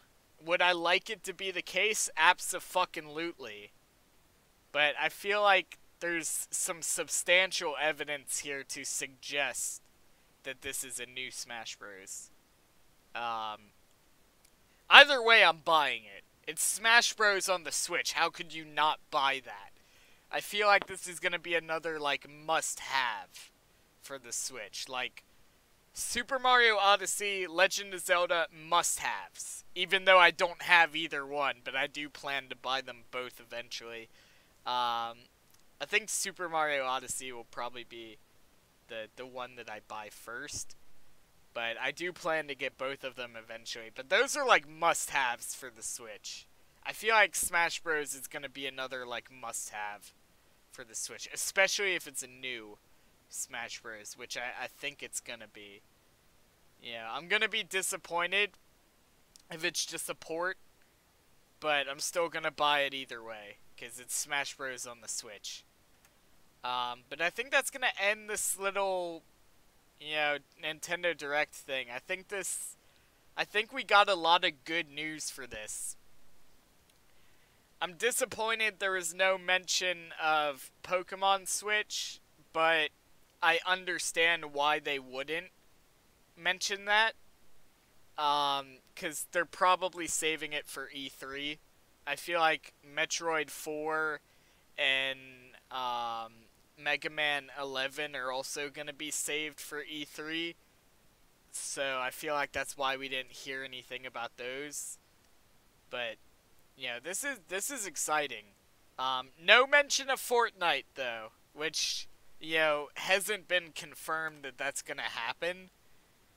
Would I like it to be the case? Abso-fucking-lutely. But I feel like there's some substantial evidence here to suggest that this is a new Smash Bros. Either way, I'm buying it. It's Smash Bros. On the Switch. How could you not buy that? I feel like this is gonna be another, like, must-have for the Switch. Like, Super Mario Odyssey, Legend of Zelda, must-haves. Even though I don't have either one, but I do plan to buy them both eventually. I think Super Mario Odyssey will probably be the one that I buy first. But I do plan to get both of them eventually. But those are, like, must-haves for the Switch. I feel like Smash Bros. Is going to be another, like, must-have for the Switch. Especially if it's a new Smash Bros., which I think it's going to be. Yeah, I'm going to be disappointed if it's just a port. But I'm still going to buy it either way. Because it's Smash Bros. On the Switch. But I think that's going to end this little... you know, Nintendo Direct thing. I think we got a lot of good news for this. I'm disappointed there was no mention of Pokemon Switch, but I understand why they wouldn't mention that. 'Cause they're probably saving it for E3. I feel like Metroid 4 and, Mega Man 11 are also going to be saved for E3. So I feel like that's why we didn't hear anything about those. But, you know, this is exciting. No mention of Fortnite, though. Which, you know, hasn't been confirmed that that's going to happen.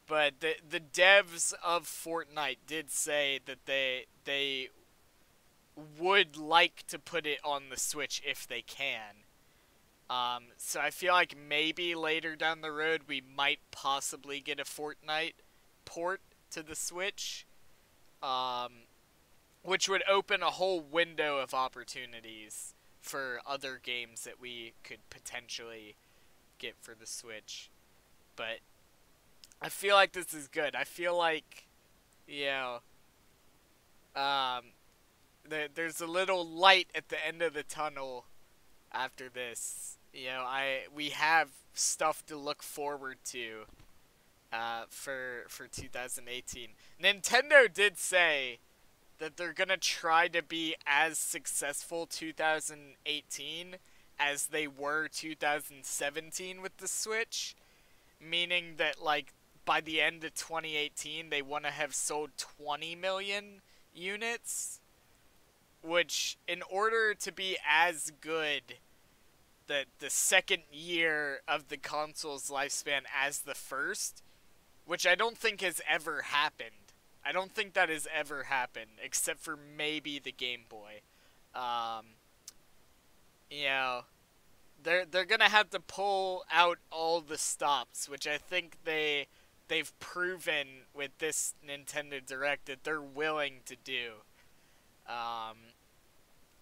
But the devs of Fortnite did say that they would like to put it on the Switch if they can. So I feel like maybe later down the road we might possibly get a Fortnite port to the Switch, which would open a whole window of opportunities for other games that we could potentially get for the Switch. But I feel like this is good. I feel like, you know, there's a little light at the end of the tunnel after this. You know, we have stuff to look forward to for 2018. Nintendo did say that they're gonna try to be as successful 2018 as they were 2017 with the Switch, meaning that, like, by the end of 2018 they want to have sold 20 million units, which, in order to be as good the second year of the console's lifespan as the first, which I don't think has ever happened. I don't think that has ever happened, except for maybe the Game Boy. You know, they're gonna have to pull out all the stops, which I think they've proven with this Nintendo Direct that they're willing to do.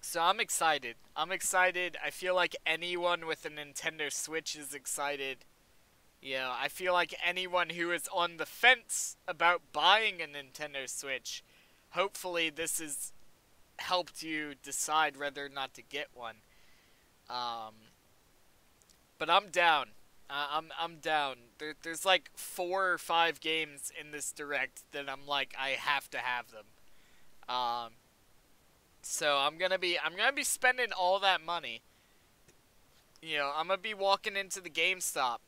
So I'm excited. I feel like anyone with a Nintendo Switch is excited. You know, I feel like anyone who is on the fence about buying a Nintendo Switch, hopefully this has helped you decide whether or not to get one. But I'm down. I'm down. There's like 4 or 5 games in this Direct that I'm like, I have to have them. So I'm gonna be spending all that money. You know, I'm gonna be walking into the GameStop.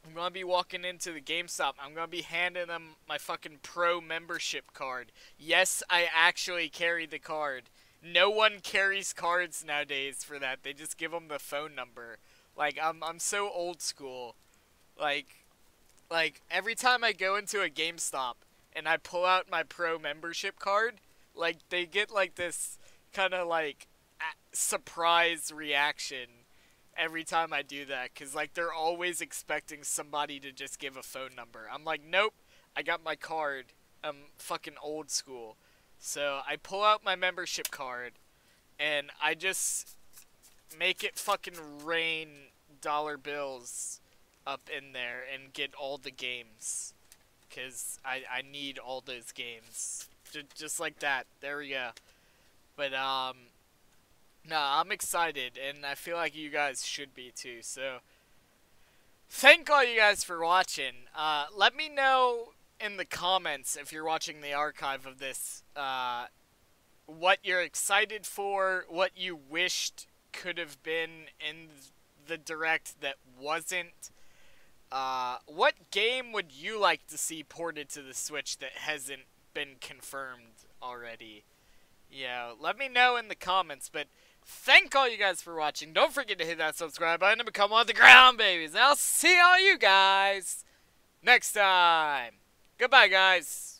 I'm gonna be handing them my fucking pro membership card. Yes, I actually carry the card. No one carries cards nowadays for that. They just give them the phone number. Like, I'm so old school. Like every time I go into a GameStop and I pull out my pro membership card, like, they get, like, this kind of, like, surprise reaction every time I do that. Because, like, they're always expecting somebody to just give a phone number. I'm like, nope, I got my card. I'm fucking old school. So I pull out my membership card, and I just make it fucking rain dollar bills up in there and get all the games. Because I need all those games. Just like that. There we go. But, Nah, I'm excited, and I feel like you guys should be too, so thank all you guys for watching. Let me know in the comments if you're watching the archive of this, what you're excited for, what you wished could have been in the Direct that wasn't. What game would you like to see ported to the Switch that hasn't been confirmed already? Yeah, let me know in the comments, but thank all you guys for watching. Don't forget to hit that subscribe button and become one of the ground babies. And I'll see all you guys next time. Goodbye, guys.